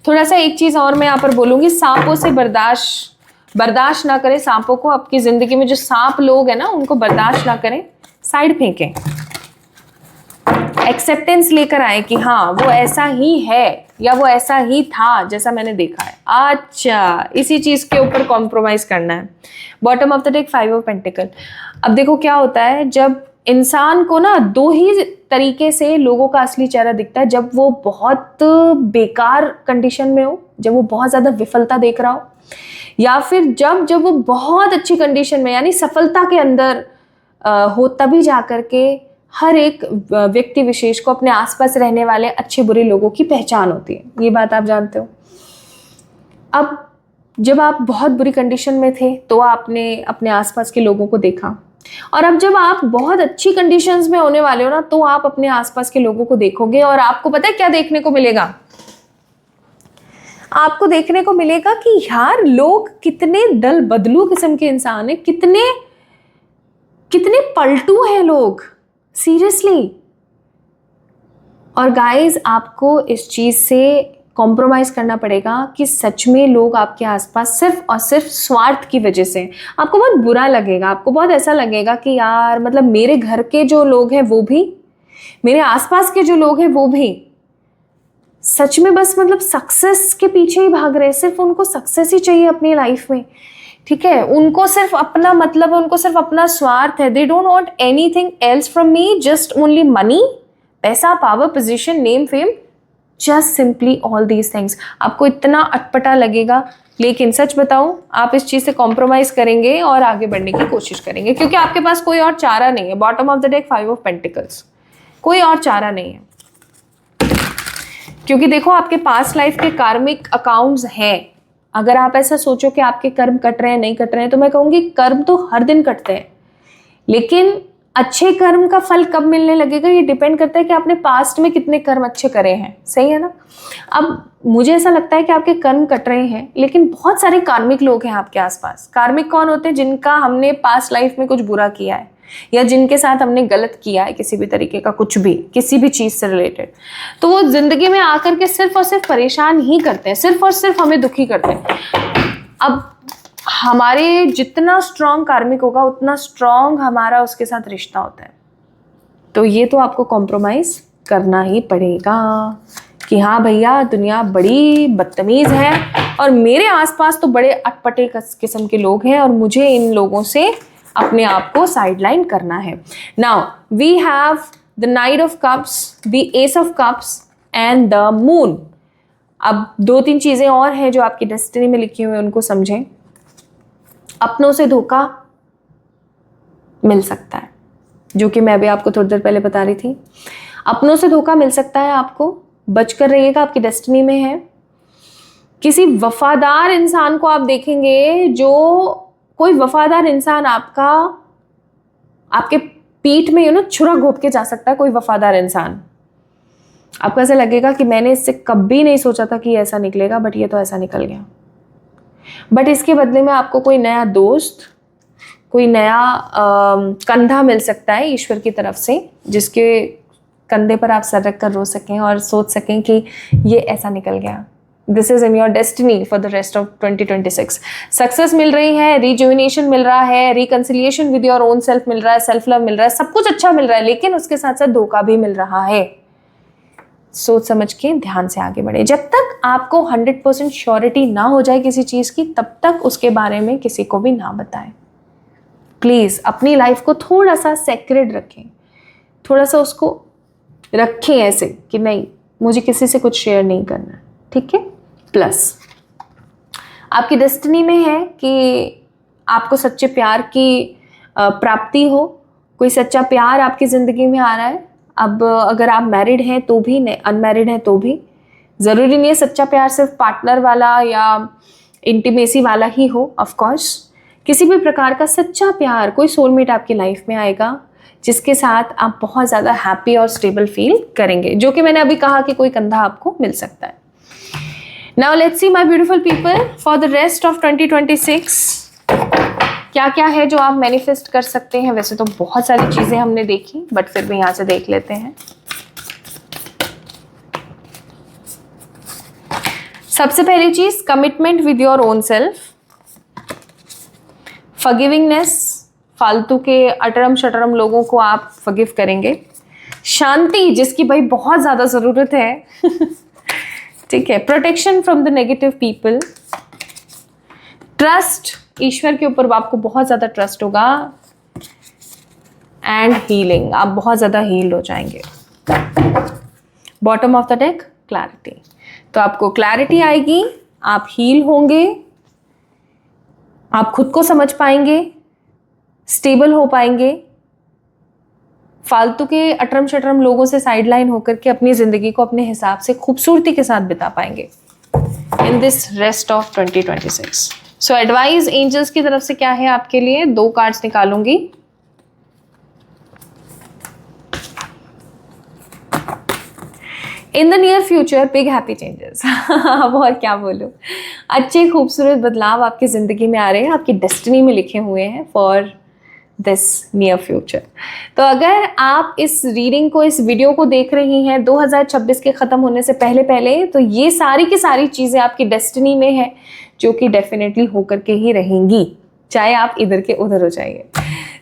थोड़ा सा एक चीज़ और मैं यहाँ पर बोलूँगी, सांपों से बर्दाश्त ना करें सांपों को। आपकी ज़िंदगी में जो सांप लोग हैं ना, उनको बर्दाश्त ना करें, साइड फेंकें। एक्सेप्टेंस लेकर आए कि हाँ वो ऐसा ही है या वो ऐसा ही था जैसा मैंने देखा है। अच्छा, इसी चीज़ के ऊपर कॉम्प्रोमाइज़ करना है। Bottom of the deck 5 of pentacle. अब देखो क्या होता है, जब इंसान को ना दो ही तरीके से लोगों का असली चेहरा दिखता है। जब वो बहुत बेकार कंडीशन में हो, जब वो बहुत ज़्यादा विफलता देख रहा हो, या फिर जब वो बहुत अच्छी कंडीशन में यानी सफलता के अंदर हो, तभी जा कर के हर एक व्यक्ति विशेष को अपने आसपास रहने वाले अच्छे बुरे लोगों की पहचान होती है। ये बात आप जानते हो। अब जब आप बहुत बुरी कंडीशन में थे तो आपने अपने आसपास के लोगों को देखा, और अब जब आप बहुत अच्छी कंडीशंस में होने वाले हो ना, तो आप अपने आसपास के लोगों को देखोगे और आपको पता है क्या देखने को मिलेगा? आपको देखने को मिलेगा कि यार लोग कितने दल बदलू किस्म के इंसान हैं, कितने पलटू हैं लोग, सीरियसली। और गाइज, आपको इस चीज़ से कॉम्प्रोमाइज़ करना पड़ेगा कि सच में लोग आपके आसपास सिर्फ और सिर्फ स्वार्थ की वजह से, आपको बहुत बुरा लगेगा, आपको बहुत ऐसा लगेगा कि यार मतलब मेरे घर के जो लोग हैं वो भी, मेरे आसपास के जो लोग हैं वो भी सच में बस मतलब सक्सेस के पीछे ही भाग रहे हैं। सिर्फ उनको सक्सेस ही चाहिए अपनी लाइफ में, ठीक है। उनको सिर्फ अपना मतलब है, उनको सिर्फ अपना स्वार्थ है। They don't want anything else from me, just only money, पैसा, power, position, name, fame, just simply all these things. आपको इतना अटपटा लगेगा, लेकिन सच बताऊं, आप इस चीज़ से कॉम्प्रोमाइज़ करेंगे और आगे बढ़ने की कोशिश करेंगे, क्योंकि आपके पास कोई और चारा नहीं है। Bottom of the deck 5 of pentacles, कोई और चारा नहीं है। क्योंकि देखो, आपके पास्ट लाइफ के कार्मिक अकाउंट्स हैं। अगर आप ऐसा सोचो कि आपके कर्म कट रहे हैं, नहीं कट रहे हैं, तो मैं कहूँगी कर्म तो हर दिन कटते हैं, लेकिन अच्छे कर्म का फल कब मिलने लगेगा ये डिपेंड करता है कि आपने पास्ट में कितने कर्म अच्छे करे हैं। सही है ना? अब मुझे ऐसा लगता है कि आपके कर्म कट रहे हैं, लेकिन बहुत सारे कार्मिक लोग हैं आपके आसपास। कार्मिक कौन होते हैं? जिनका हमने पास्ट लाइफ में कुछ बुरा किया है, या जिनके साथ हमने गलत किया है किसी भी तरीके का, कुछ भी, किसी भी चीज़ से रिलेटेड। तो वो जिंदगी में आकर के सिर्फ और सिर्फ परेशान ही करते हैं, सिर्फ और सिर्फ हमें दुखी करते हैं। अब हमारे जितना स्ट्रॉन्ग कार्मिक होगा, उतना स्ट्रॉन्ग हमारा उसके साथ रिश्ता होता है। तो ये तो आपको कॉम्प्रोमाइज़ करना ही पड़ेगा कि हाँ भैया, दुनिया बड़ी बदतमीज़ है और मेरे आसपास तो बड़े अटपटे किस्म के लोग हैं और मुझे इन लोगों से अपने आप को साइडलाइन करना है। Now we have the knight of cups, the ace of cups and the moon. अब 2-3 चीज़ें और हैं जो आपकी डेस्टिनी में लिखी हुई हैं, उनको समझें। अपनों से धोखा मिल सकता है, जो कि मैं अभी आपको थोड़ी देर पहले बता रही थी। अपनों से धोखा मिल सकता है, आपको बचकर रहिएगा, आपकी डेस्टिनी में है। किसी वफादार इंसान को आप देखेंगे, जो कोई वफादार इंसान आपके पीठ में छुरा घोंप के जा सकता है। कोई वफादार इंसान, आपको ऐसा लगेगा कि मैंने इससे कभी नहीं सोचा था कि ऐसा निकलेगा, बट ये तो ऐसा निकल गया। बट इसके बदले में आपको कोई नया दोस्त, कोई नया कंधा मिल सकता है ईश्वर की तरफ से, जिसके कंधे पर आप सर रख कर रो सकें और सोच सकें कि ये ऐसा निकल गया। This is in your destiny for the rest of 2026। Success मिल रही है, रिजुविनेशन मिल रहा है, reconciliation with your own self मिल रहा है, सेल्फ लव मिल रहा है, सब कुछ अच्छा मिल रहा है, लेकिन उसके साथ साथ धोखा भी मिल रहा है। सोच समझ के ध्यान से आगे बढ़े। जब तक आपको 100% श्योरिटी ना हो जाए किसी चीज़ की, तब तक उसके बारे में किसी को भी ना बताएं। प्लीज़ अपनी लाइफ को थोड़ा सा सेक्रेड रखें, थोड़ा सा उसको रखें ऐसे कि नहीं, मुझे किसी से कुछ शेयर नहीं करना, ठीक है। प्लस आपकी डेस्टिनी में है कि आपको सच्चे प्यार की प्राप्ति हो, कोई सच्चा प्यार आपकी ज़िंदगी में आ रहा है। अब अगर आप मैरिड हैं तो भी, अनमैरिड हैं तो भी, ज़रूरी नहीं है सच्चा प्यार सिर्फ पार्टनर वाला या इंटीमेसी वाला ही हो। ऑफ कोर्स किसी भी प्रकार का सच्चा प्यार, कोई सोलमेट आपकी लाइफ में आएगा जिसके साथ आप बहुत ज़्यादा हैप्पी और स्टेबल फील करेंगे, जो कि मैंने अभी कहा कि कोई कंधा आपको मिल सकता है। Now let's see my beautiful people for the rest of 2026 क्या क्या है जो आप मैनिफेस्ट कर सकते हैं। वैसे तो बहुत सारी चीज़ें हमने देखी, बट फिर भी यहाँ से देख लेते हैं। सबसे पहली चीज़, commitment with your own self, forgivingness, फालतू के अटरम शटरम लोगों को आप फॉरगिव करेंगे। शांति, जिसकी भाई बहुत ज़्यादा ज़रूरत है ठीक है। Protection from the negative people, trust, ईश्वर के ऊपर आपको बहुत ज़्यादा ट्रस्ट होगा, एंड हीलिंग, आप बहुत ज़्यादा हील्ड हो जाएंगे। Bottom of the deck, clarity, तो आपको क्लैरिटी आएगी, आप हील होंगे, आप खुद को समझ पाएंगे, स्टेबल हो पाएंगे, फालतू के अटरम शटरम लोगों से साइडलाइन होकर के अपनी ज़िंदगी को अपने हिसाब से खूबसूरती के साथ बिता पाएंगे in this rest of 2026। So advice angels की तरफ से क्या है आपके लिए, 2 कार्ड्स निकालूंगी। In the near future big happy changes अब और क्या बोलूं, अच्छे खूबसूरत बदलाव आपकी ज़िंदगी में आ रहे हैं, आपकी डेस्टिनी में लिखे हुए हैं फॉर दिस नियर फ्यूचर। तो अगर आप इस रीडिंग को, इस वीडियो को देख रही हैं 2026 के ख़त्म होने से पहले पहले, तो ये सारी की सारी चीज़ें आपकी डेस्टिनी में है, जो कि डेफिनेटली होकर के ही रहेंगी, चाहे आप इधर के उधर हो जाइए।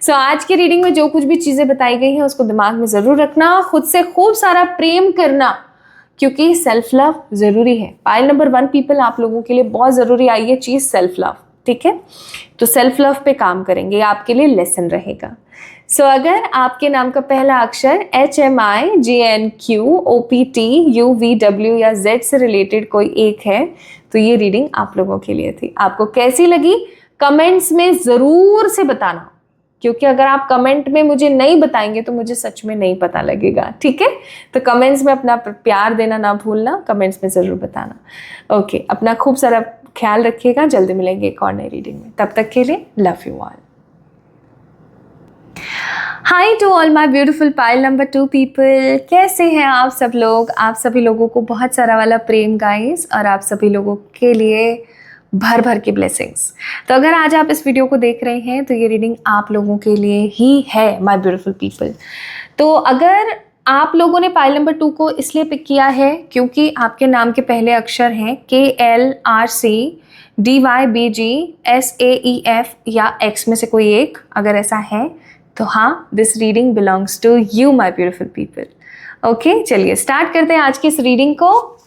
सो आज की रीडिंग में जो कुछ भी चीज़ें बताई गई हैं उसको दिमाग में ज़रूर रखना, खुद से खूब सारा प्रेम करना, क्योंकि सेल्फ लव ज़रूरी है। पाइल नंबर 1 पीपल, आप लोगों के लिए बहुत ज़रूरी आई है चीज़ सेल्फ लव। ठीक है। तो सेल्फ लव पे काम करेंगे, आपके लिए लेसन रहेगा। सो अगर आपके नाम का पहला अक्षर HMIGNQOPTUVW या Z से रिलेटेड कोई एक है तो ये रीडिंग आप लोगों के लिए थी। आपको कैसी लगी कमेंट्स में ज़रूर से बताना, क्योंकि अगर आप कमेंट में मुझे नहीं बताएंगे तो मुझे सच में नहीं पता लगेगा, ठीक है। तो कमेंट्स में अपना प्यार देना ना भूलना, कमेंट्स में ज़रूर बताना। ओके, अपना खूब सारा ख्याल रखिएगा। जल्दी मिलेंगे एक और नई रीडिंग में, तब तक के लिए love you all. Hi to all my beautiful pile number 2 people, कैसे हैं आप सब लोग। आप सभी लोगों को बहुत सारा वाला प्रेम गाइस, और आप सभी लोगों के लिए भर भर के ब्लेसिंग्स। तो अगर आज आप इस वीडियो को देख रहे हैं तो ये रीडिंग आप लोगों के लिए ही है माय ब्यूटीफुल पीपल। तो अगर आप लोगों ने पाइल नंबर 2 को इसलिए पिक किया है क्योंकि आपके नाम के पहले अक्षर हैं KLRCDYBGSAEF या X में से कोई एक, अगर ऐसा है तो हाँ, this reading belongs to you my beautiful people. Okay, चलिए स्टार्ट करते हैं आज की इस रीडिंग को।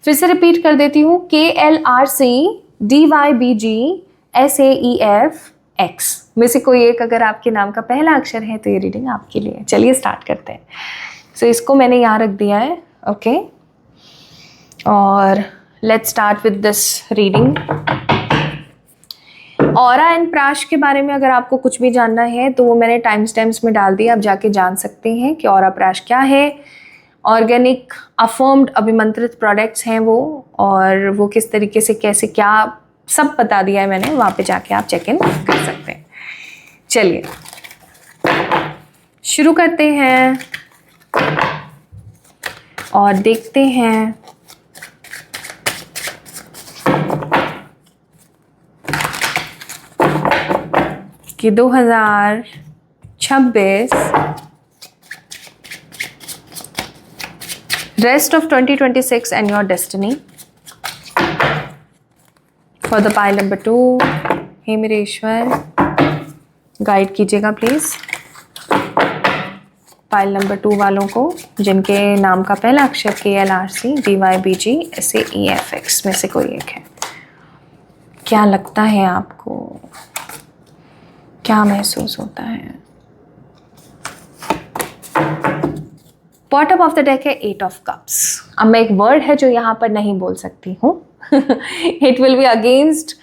फिर से रिपीट कर देती हूँ, KLRCDYBGSAEF X में से कोई एक अगर आपके नाम का पहला अक्षर है तो ये रीडिंग आपके लिए। चलिए स्टार्ट करते हैं। सो इसको मैंने यहाँ रख दिया है, ओके, और let's start with this reading. Aura and Prash के बारे में अगर आपको कुछ भी जानना है तो वो मैंने टाइम स्टैम्प्स में डाल दिया, आप जाके जान सकते हैं कि ऑरा प्राश क्या है। ऑर्गेनिक अफर्म्ड अभिमंत्रित प्रोडक्ट्स हैं वो, और वो किस तरीके से कैसे क्या सब बता दिया है मैंने, वहाँ पे जाके आप चेक इन कर सकते हैं। चलिए शुरू करते हैं और देखते हैं कि 2026 rest of 2026 and your destiny for the pile number 2। हे मेरे ईश्वर गाइड कीजिएगा प्लीज पाइल नंबर 2 वालों को जिनके नाम का पहला अक्षर KLRCDYBGSAEF में से कोई एक है। क्या लगता है आपको, क्या महसूस होता है। बॉटम ऑफ द डेक है 8 ऑफ कप्स। अब मैं एक वर्ड है जो यहाँ पर नहीं बोल सकती हूँ, it will be against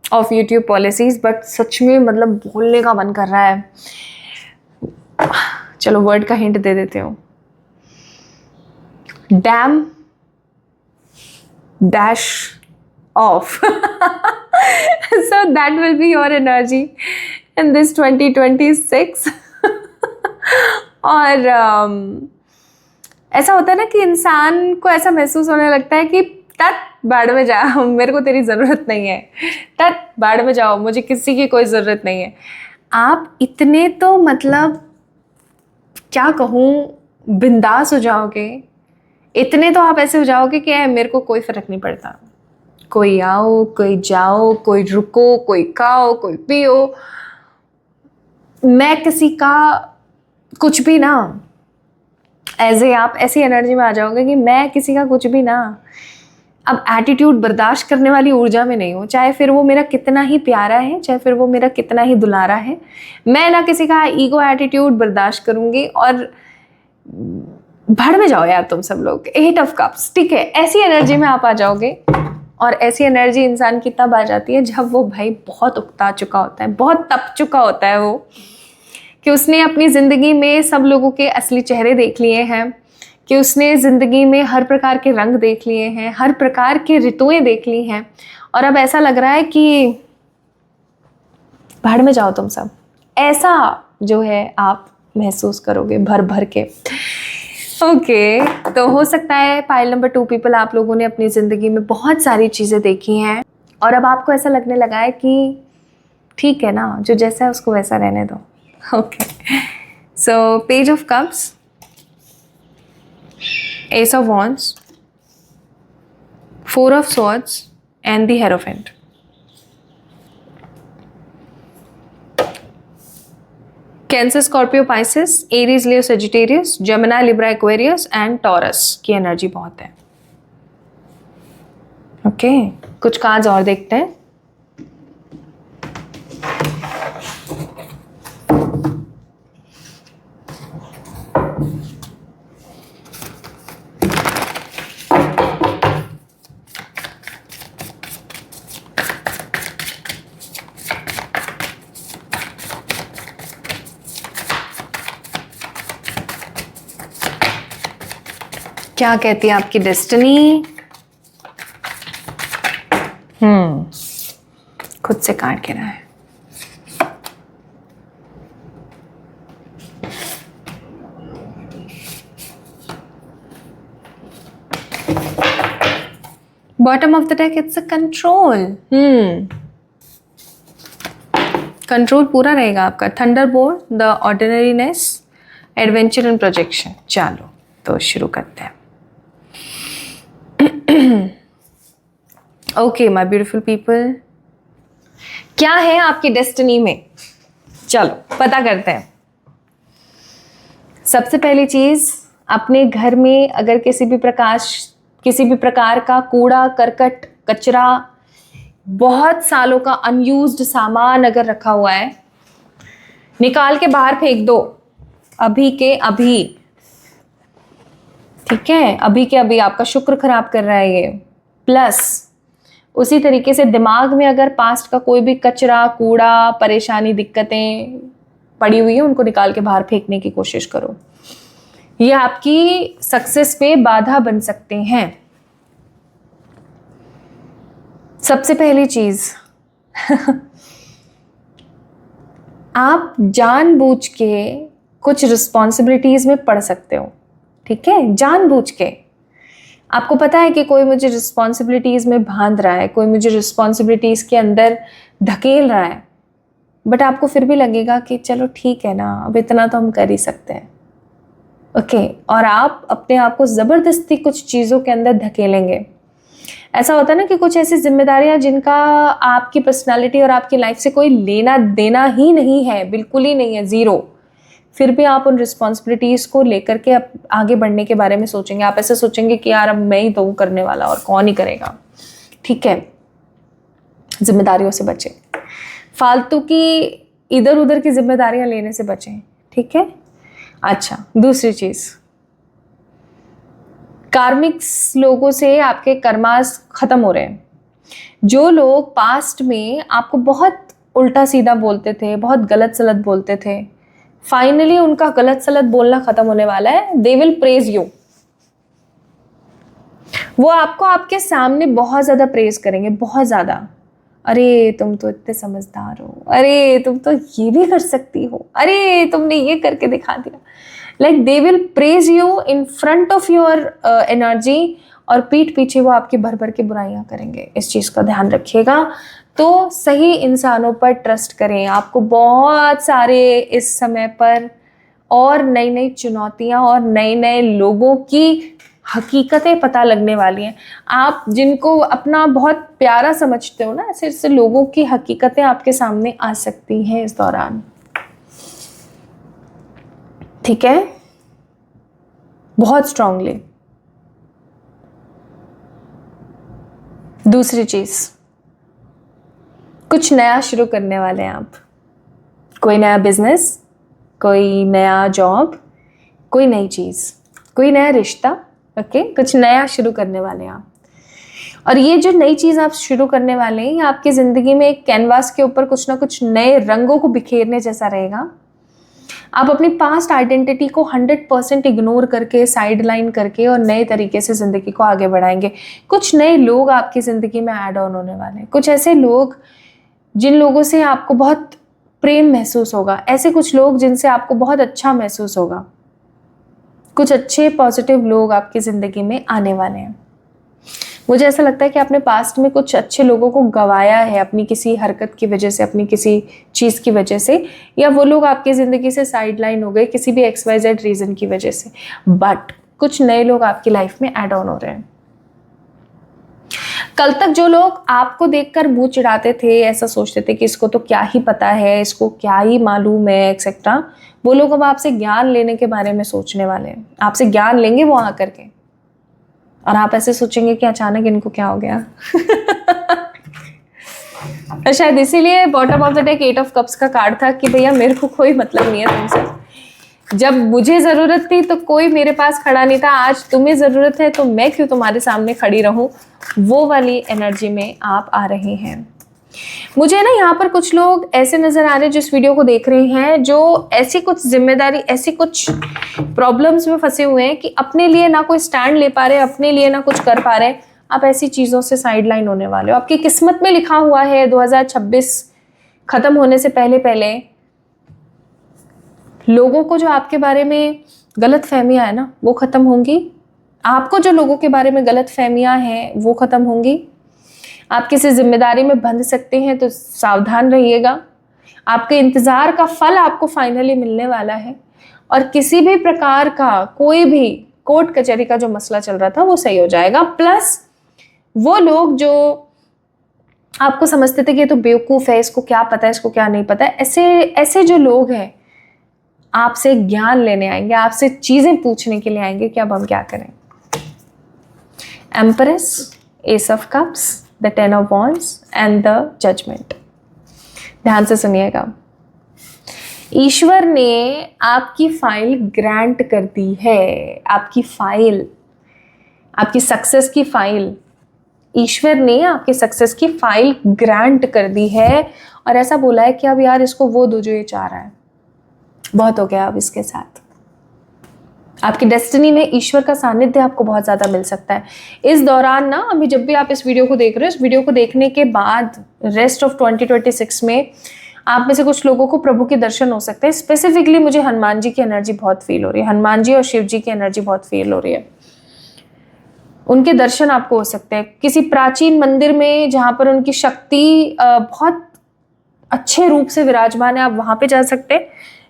of YouTube policies, but सच में मतलब बोलने का मन कर रहा है। चलो वर्ड का हिंट दे देती हूँ, dam dash of. So that will be your energy in this 2026। और ऐसा होता है ना कि इंसान को ऐसा महसूस होने लगता है कि तत बाढ़ में जा, मेरे को तेरी ज़रूरत नहीं है, तत बाढ़ में जाओ, मुझे किसी की कोई ज़रूरत नहीं है। आप इतने तो मतलब क्या कहूँ बिंदास हो जाओगे, इतने तो आप ऐसे हो जाओगे कि मेरे को कोई फ़र्क नहीं पड़ता, कोई आओ कोई जाओ, कोई रुको कोई खाओ कोई पियो, मैं किसी का कुछ भी ना। ऐसे आप ऐसी एनर्जी में आ जाओगे कि मैं किसी का कुछ भी ना। अब एटीट्यूड बर्दाश्त करने वाली ऊर्जा में नहीं हो, चाहे फिर वो मेरा कितना ही प्यारा है, चाहे फिर वो मेरा कितना ही दुलारा है, मैं ना किसी का ईगो एटीट्यूड बर्दाश्त करूँगी। और भड़ में जाओ यार तुम सब लोग, 8 ऑफ कप्स, ठीक है, ऐसी एनर्जी में आप आ जाओगे। और ऐसी एनर्जी इंसान की तब आ जाती है जब वो भाई बहुत उकता चुका होता है, बहुत तप चुका होता है वो, कि उसने अपनी ज़िंदगी में सब लोगों के असली चेहरे देख लिए हैं, कि उसने ज़िंदगी में हर प्रकार के रंग देख लिए हैं, हर प्रकार के ऋतुएं देख ली हैं, और अब ऐसा लग रहा है कि भाड़ में जाओ तुम सब। ऐसा जो है आप महसूस करोगे भर भर के। ओके, तो हो सकता है पाइल नंबर 2 पीपल आप लोगों ने अपनी ज़िंदगी में बहुत सारी चीज़ें देखी हैं और अब आपको ऐसा लगने लगा है कि ठीक है ना, जो जैसा है उसको वैसा रहने दो। Okay, so page of cups, S of wands, 4 of swords and the hierophant. Cancer, Scorpio, Pisces, Aries, Leo, Sagittarius, Gemini, Libra, Aquarius and taurus की एनर्जी बहुत है। ओके, कुछ कार्ड्स और देखते हैं। क्या कहती है आपकी डेस्टिनी? खुद से काट के रहा है। Bottom of the deck, it's a control. Control पूरा रहेगा आपका। Thunderbolt, the ordinariness, adventure and projection. चलो तो शुरू करते हैं। ओके माय ब्यूटीफुल पीपल, क्या है आपकी डेस्टिनी में? चलो पता करते हैं। सबसे पहली चीज, अपने घर में अगर किसी भी प्रकार का कूड़ा करकट कचरा, बहुत सालों का अनयूज्ड सामान अगर रखा हुआ है, निकाल के बाहर फेंक दो अभी के अभी। ठीक है, अभी के अभी। आपका शुक्र खराब कर रहा है ये। प्लस उसी तरीके से दिमाग में अगर पास्ट का कोई भी कचरा, कूड़ा, परेशानी, दिक्कतें पड़ी हुई है, उनको निकाल के बाहर फेंकने की कोशिश करो। ये आपकी सक्सेस पे बाधा बन सकते हैं। सबसे पहली चीज आप जानबूझ के कुछ रिस्पॉन्सिबिलिटीज में पड़ सकते हो। ठीक है, जानबूझ के। आपको पता है कि कोई मुझे रिस्पॉन्सिबिलिटीज में बांध रहा है, कोई मुझे रिस्पॉन्सिबिलिटीज के अंदर धकेल रहा है, बट आपको फिर भी लगेगा कि चलो ठीक है ना, अब इतना तो हम कर ही सकते हैं। ओके, और आप अपने आप को ज़बरदस्ती कुछ चीज़ों के अंदर धकेलेंगे। ऐसा होता है ना कि कुछ ऐसी जिम्मेदारियां जिनका आपकी पर्सनालिटी और आपकी लाइफ से कोई लेना देना ही नहीं है, बिल्कुल ही नहीं है, ज़ीरो। फिर भी आप उन रिस्पॉन्सिबिलिटीज़ को लेकर के आगे बढ़ने के बारे में सोचेंगे। आप ऐसे सोचेंगे कि यार अब मैं ही तो हूँ करने वाला, और कौन ही करेगा। ठीक है, जिम्मेदारियों से बचें, फालतू की इधर उधर की जिम्मेदारियां लेने से बचें। ठीक है। अच्छा, दूसरी चीज़, कार्मिक्स लोगों से आपके कर्मास खत्म हो रहे हैं। जो लोग पास्ट में आपको बहुत उल्टा सीधा बोलते थे, बहुत गलत सलत बोलते थे, फाइनली उनका गलत सलत बोलना खत्म होने वाला है। They will praise you. वो आपको आपके सामने बहुत ज़्यादा प्रेज करेंगे, बहुत ज़्यादा। अरे तुम तो इतने समझदार हो, अरे तुम तो ये भी कर सकती हो, अरे तुमने ये करके दिखा दिया। Like they will praise you in front of your energy, और पीठ पीछे वो आपकी भर भर के बुराइयां करेंगे। इस चीज़ का ध्यान रखिएगा। तो सही इंसानों पर ट्रस्ट करें। आपको बहुत सारे इस समय पर और नई नई चुनौतियां और नए नए लोगों की हकीकतें पता लगने वाली हैं। आप जिनको अपना बहुत प्यारा समझते हो ना, ऐसे ऐसे लोगों की हकीकतें आपके सामने आ सकती हैं इस दौरान। ठीक है, बहुत स्ट्रांगली। दूसरी चीज, कुछ नया शुरू करने वाले हैं आप। कोई नया बिजनेस, कोई नया जॉब, कोई नई चीज, कोई नया रिश्ता। ओके, कुछ नया शुरू करने वाले हैं आप। और ये जो नई चीज आप शुरू करने वाले हैं, ये आपकी जिंदगी में एक कैनवास के ऊपर कुछ ना कुछ नए रंगों को बिखेरने जैसा रहेगा। आप अपनी पास्ट आइडेंटिटी को 100% इग्नोर करके, साइड लाइन करके, और नए तरीके से ज़िंदगी को आगे बढ़ाएंगे। कुछ नए लोग आपकी ज़िंदगी में ऐड ऑन होने वाले हैं। कुछ ऐसे लोग जिन लोगों से आपको बहुत प्रेम महसूस होगा, ऐसे कुछ लोग जिनसे आपको बहुत अच्छा महसूस होगा। कुछ अच्छे पॉजिटिव लोग आपकी ज़िंदगी में आने वाले हैं। मुझे ऐसा लगता है कि आपने पास्ट में कुछ अच्छे लोगों को गंवाया है, अपनी किसी हरकत की वजह से, अपनी किसी चीज़ की वजह से, या वो लोग आपकी ज़िंदगी से साइडलाइन हो गए किसी भी XYZ रीज़न की वजह से। बट कुछ नए लोग आपकी लाइफ में ऐड ऑन हो रहे हैं। कल तक जो लोग आपको देखकर मुंह चिढ़ाते थे, ऐसा सोचते थे कि इसको तो क्या ही पता है, इसको क्या ही मालूम है, एक्सेट्रा, वो लोग अब आपसे ज्ञान लेने के बारे में सोचने वाले हैं। आपसे ज्ञान लेंगे वो आकर के। और आप ऐसे सोचेंगे कि अचानक इनको क्या हो गया। और शायद इसीलिए bottom of the deck 8 of cups का कार्ड था कि भैया मेरे को कोई मतलब नहीं है तुमसे। जब मुझे जरूरत थी तो कोई मेरे पास खड़ा नहीं था, आज तुम्हें जरूरत है तो मैं क्यों तुम्हारे सामने खड़ी रहूं। वो वाली एनर्जी में आप आ रहे हैं। मुझे ना यहाँ पर कुछ लोग ऐसे नजर आ रहे हैं जो इस वीडियो को देख रहे हैं, जो ऐसी कुछ जिम्मेदारी, ऐसी कुछ प्रॉब्लम्स में फंसे हुए हैं कि अपने लिए ना कोई स्टैंड ले पा रहे, अपने लिए ना कुछ कर पा रहे। आप ऐसी चीजों से साइडलाइन होने वाले हो। आपकी किस्मत में लिखा हुआ है 2026 खत्म होने से पहले पहले लोगों को जो आपके बारे में गलत फहमियां है ना वो खत्म होंगी। आपको जो लोगों के बारे में गलत फहमियां हैं वो खत्म होंगी। आप किसी जिम्मेदारी में बंध सकते हैं तो सावधान रहिएगा। आपके इंतजार का फल आपको फाइनली मिलने वाला है और किसी भी प्रकार का कोई भी कोर्ट कचहरी का जो मसला चल रहा था वो सही हो जाएगा। प्लस वो लोग जो आपको समझते थे कि ये तो बेवकूफ है, इसको क्या पता है, इसको क्या नहीं पता है, ऐसे जो लोग हैं आपसे ज्ञान लेने आएंगे, आपसे चीजें पूछने के लिए आएंगे कि अब हम क्या करें। Empress, ace of cups, the 10 of wands and the judgement. ध्यान से सुनिएगा। ईश्वर ने आपकी फाइल ग्रांट कर दी है। आपकी फाइल, आपकी सक्सेस की फाइल, ईश्वर ने आपके सक्सेस की फाइल ग्रांट कर दी है और ऐसा बोला है कि अब यार इसको वो दो जो ये चाह रहा है, बहुत हो गया अब इसके साथ। आपकी डेस्टिनी में ईश्वर का सानिध्य आपको बहुत ज़्यादा मिल सकता है इस दौरान ना। अभी जब भी आप इस वीडियो को देख रहे हो, इस वीडियो को देखने के बाद रेस्ट ऑफ 2026 में आप में से कुछ लोगों को प्रभु के दर्शन हो सकते हैं। स्पेसिफिकली मुझे हनुमान जी की एनर्जी बहुत फील हो रही है। हनुमान जी और शिव जी की एनर्जी बहुत फील हो रही है। उनके दर्शन आपको हो सकते हैं किसी प्राचीन मंदिर में जहाँ पर उनकी शक्ति बहुत अच्छे रूप से विराजमान है। आप वहाँ पे जा सकते हैं,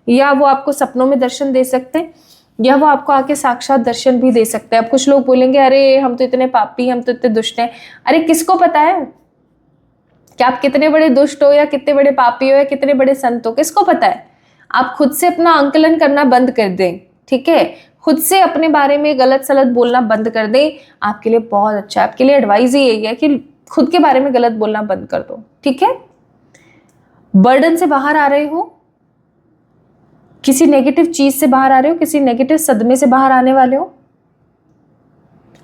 या वो आपको सपनों में दर्शन दे सकते हैं, या वो आपको आके साक्षात दर्शन भी दे सकते हैं। अब कुछ लोग बोलेंगे अरे हम तो इतने पापी, हम तो इतने दुष्ट हैं। अरे किसको पता है कि आप कितने बड़े दुष्ट हो या कितने बड़े पापी हो या कितने बड़े संत हो, किसको पता है। आप खुद से अपना आंकलन करना बंद कर दें, ठीक है। खुद से अपने बारे में गलत सलत बोलना बंद कर दें, आपके लिए बहुत अच्छा है। आपके लिए एडवाइस ही यही है कि खुद के बारे में गलत बोलना बंद कर दो, ठीक है। बर्डन से बाहर आ रहे हो, किसी नेगेटिव चीज से बाहर आ रहे हो, किसी नेगेटिव सदमे से बाहर आने वाले हो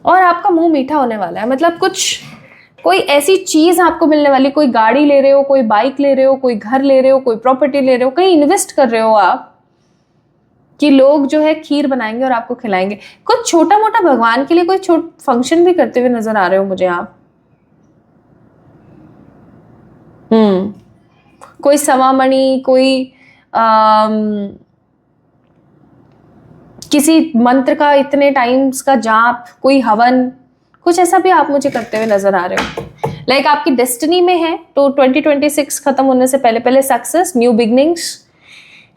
और आपका मुंह मीठा होने वाला है। मतलब कोई ऐसी चीज आपको मिलने वाली, कोई गाड़ी ले रहे हो, कोई बाइक ले रहे हो, कोई घर ले रहे हो, कोई प्रॉपर्टी ले रहे हो, कहीं इन्वेस्ट कर रहे हो आप कि लोग जो है खीर बनाएंगे और आपको खिलाएंगे। कुछ छोटा मोटा भगवान के लिए कोई फंक्शन भी करते हुए नजर आ रहे हो मुझे आप। कोई सवामणि, कोई किसी मंत्र का इतने टाइम्स का जाप, कोई हवन, कुछ ऐसा भी आप मुझे करते हुए नजर आ रहे हो। लाइक आपकी डेस्टिनी में है तो 2026 खत्म होने से पहले पहले सक्सेस, न्यू बिगनिंग्स,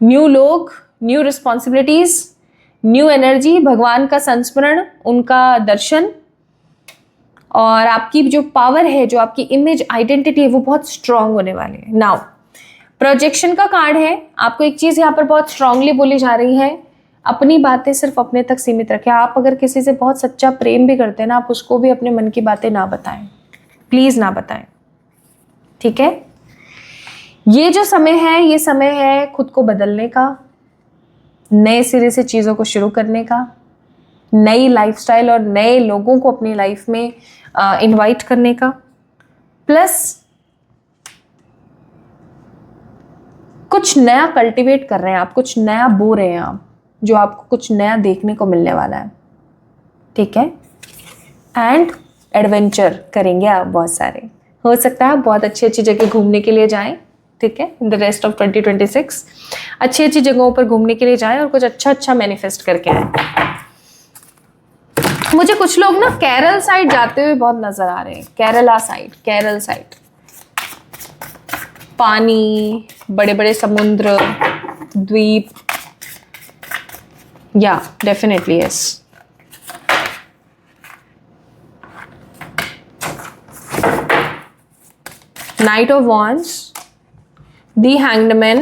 न्यू लोग, न्यू रिस्पॉन्सिबिलिटीज, न्यू एनर्जी, भगवान का संस्मरण, उनका दर्शन, और आपकी जो पावर है, जो आपकी इमेज आइडेंटिटी है वो बहुत स्ट्रांग होने वाली है। नाउ प्रोजेक्शन का कार्ड है। आपको एक चीज यहाँ पर बहुत स्ट्रांगली बोली जा रही है, अपनी बातें सिर्फ अपने तक सीमित रखें। आप अगर किसी से बहुत सच्चा प्रेम भी करते हैं ना, आप उसको भी अपने मन की बातें ना बताएं, प्लीज ना बताएं, ठीक है। ये जो समय है, ये समय है खुद को बदलने का, नए सिरे से चीजों को शुरू करने का, नई लाइफस्टाइल और नए लोगों को अपनी लाइफ में इनवाइट करने का। प्लस कुछ नया कल्टीवेट कर रहे हैं आप, कुछ नया बो रहे हैं आप, जो आपको कुछ नया देखने को मिलने वाला है, ठीक है। एंड एडवेंचर करेंगे आप बहुत सारे। हो सकता है आप बहुत अच्छी अच्छी जगह घूमने के लिए जाएं, ठीक है। इन द रेस्ट ऑफ 2026 अच्छी अच्छी जगहों पर घूमने के लिए जाएं और कुछ अच्छा अच्छा मैनिफेस्ट करके आए। मुझे कुछ लोग ना केरल साइड जाते हुए बहुत नजर आ रहे हैं। केरला साइड, केरल साइड, पानी, बड़े बड़े समुद्र, द्वीप, या definitely yes. Knight of Wands, the Hanged Man,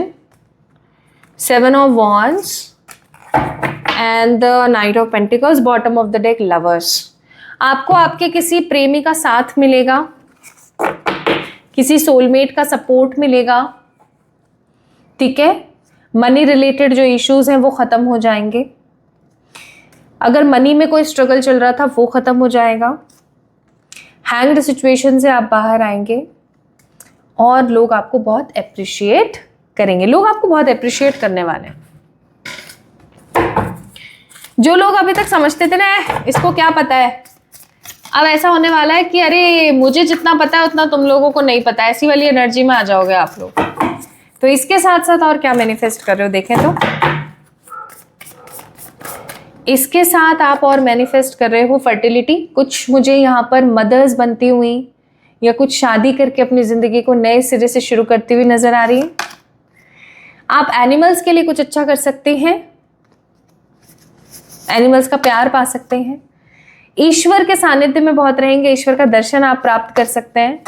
7 of Wands and the Knight of Pentacles, bottom of the deck Lovers. आपको आपके किसी प्रेमी का साथ मिलेगा, किसी सोलमेट का सपोर्ट मिलेगा, ठीक है। मनी रिलेटेड जो इश्यूज हैं वो खत्म हो जाएंगे। अगर मनी में कोई स्ट्रगल चल रहा था वो खत्म हो जाएगा। हैंग्ड सिचुएशन से आप बाहर आएंगे और लोग आपको बहुत अप्रिशिएट करेंगे। लोग आपको बहुत अप्रिशिएट करने वाले हैं। जो लोग अभी तक समझते थे ना इसको क्या पता है, अब ऐसा होने वाला है कि अरे मुझे जितना पता है उतना तुम लोगों को नहीं पता, ऐसी वाली एनर्जी में आ जाओगे आप लोग। तो इसके साथ साथ और क्या मैनिफेस्ट कर रहे हो देखें तो, इसके साथ आप और मैनिफेस्ट कर रहे हो फर्टिलिटी। कुछ मुझे यहाँ पर मदर्स बनती हुई या कुछ शादी करके अपनी जिंदगी को नए सिरे से शुरू करती हुई नजर आ रही है। आप एनिमल्स के लिए कुछ अच्छा कर सकते हैं, एनिमल्स का प्यार पा सकते हैं। ईश्वर के सानिध्य में बहुत रहेंगे, ईश्वर का दर्शन आप प्राप्त कर सकते हैं।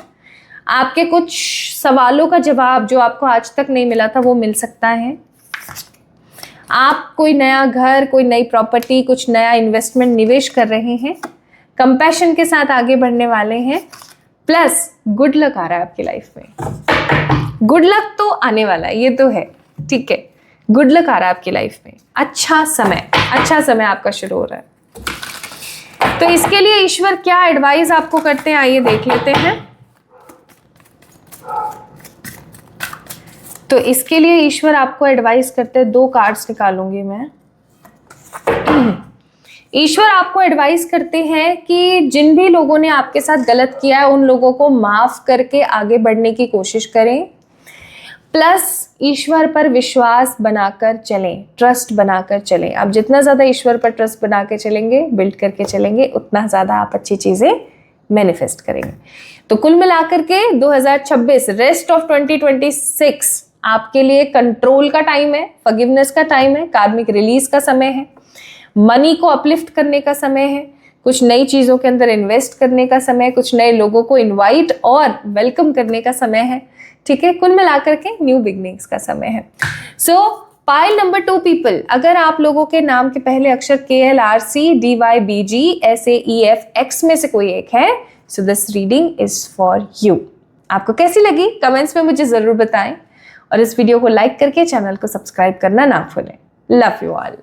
आपके कुछ सवालों का जवाब जो आपको आज तक नहीं मिला था वो मिल सकता है। आप कोई नया घर, कोई नई प्रॉपर्टी, कुछ नया इन्वेस्टमेंट निवेश कर रहे हैं। कंपैशन के साथ आगे बढ़ने वाले हैं। प्लस गुड लक आ रहा है आपकी लाइफ में। गुड लक तो आने वाला है, ये तो है, ठीक है। गुड लक आ रहा है आपकी लाइफ में। अच्छा समय आपका शुरू हो रहा है। तो इसके लिए ईश्वर क्या एडवाइस आपको करते हैं आइए देख लेते हैं। तो इसके लिए ईश्वर आपको एडवाइस करते हैं, 2 कार्ड्स निकालूंगी मैं। ईश्वर आपको एडवाइस करते हैं कि जिन भी लोगों ने आपके साथ गलत किया है उन लोगों को माफ करके आगे बढ़ने की कोशिश करें। प्लस ईश्वर पर विश्वास बनाकर चलें, ट्रस्ट बनाकर चलें। आप जितना ज़्यादा ईश्वर पर ट्रस्ट बना के चलेंगे, बिल्ड करके चलेंगे, उतना ज़्यादा आप अच्छी चीज़ें मैनिफेस्ट करेंगे। तो कुल मिलाकर के 2026 रेस्ट ऑफ 2026 आपके लिए कंट्रोल का टाइम है, फॉरगिवनेस का टाइम है, कार्मिक रिलीज का समय है, मनी को अपलिफ्ट करने का समय है, कुछ नई चीज़ों के अंदर इन्वेस्ट करने का समय है, कुछ नए लोगों को इनवाइट और वेलकम करने का समय है, ठीक है। कुल मिलाकर के न्यू बिगनिंग्स का समय है। सो पाइल नंबर 2 पीपल, अगर आप लोगों के नाम के पहले अक्षर KLRCDYBGSAEFX में से कोई एक है, so this reading is for you. आपको कैसी लगी कमेंट्स में मुझे ज़रूर बताएं और इस वीडियो को लाइक करके चैनल को सब्सक्राइब करना ना भूलें। Love you all.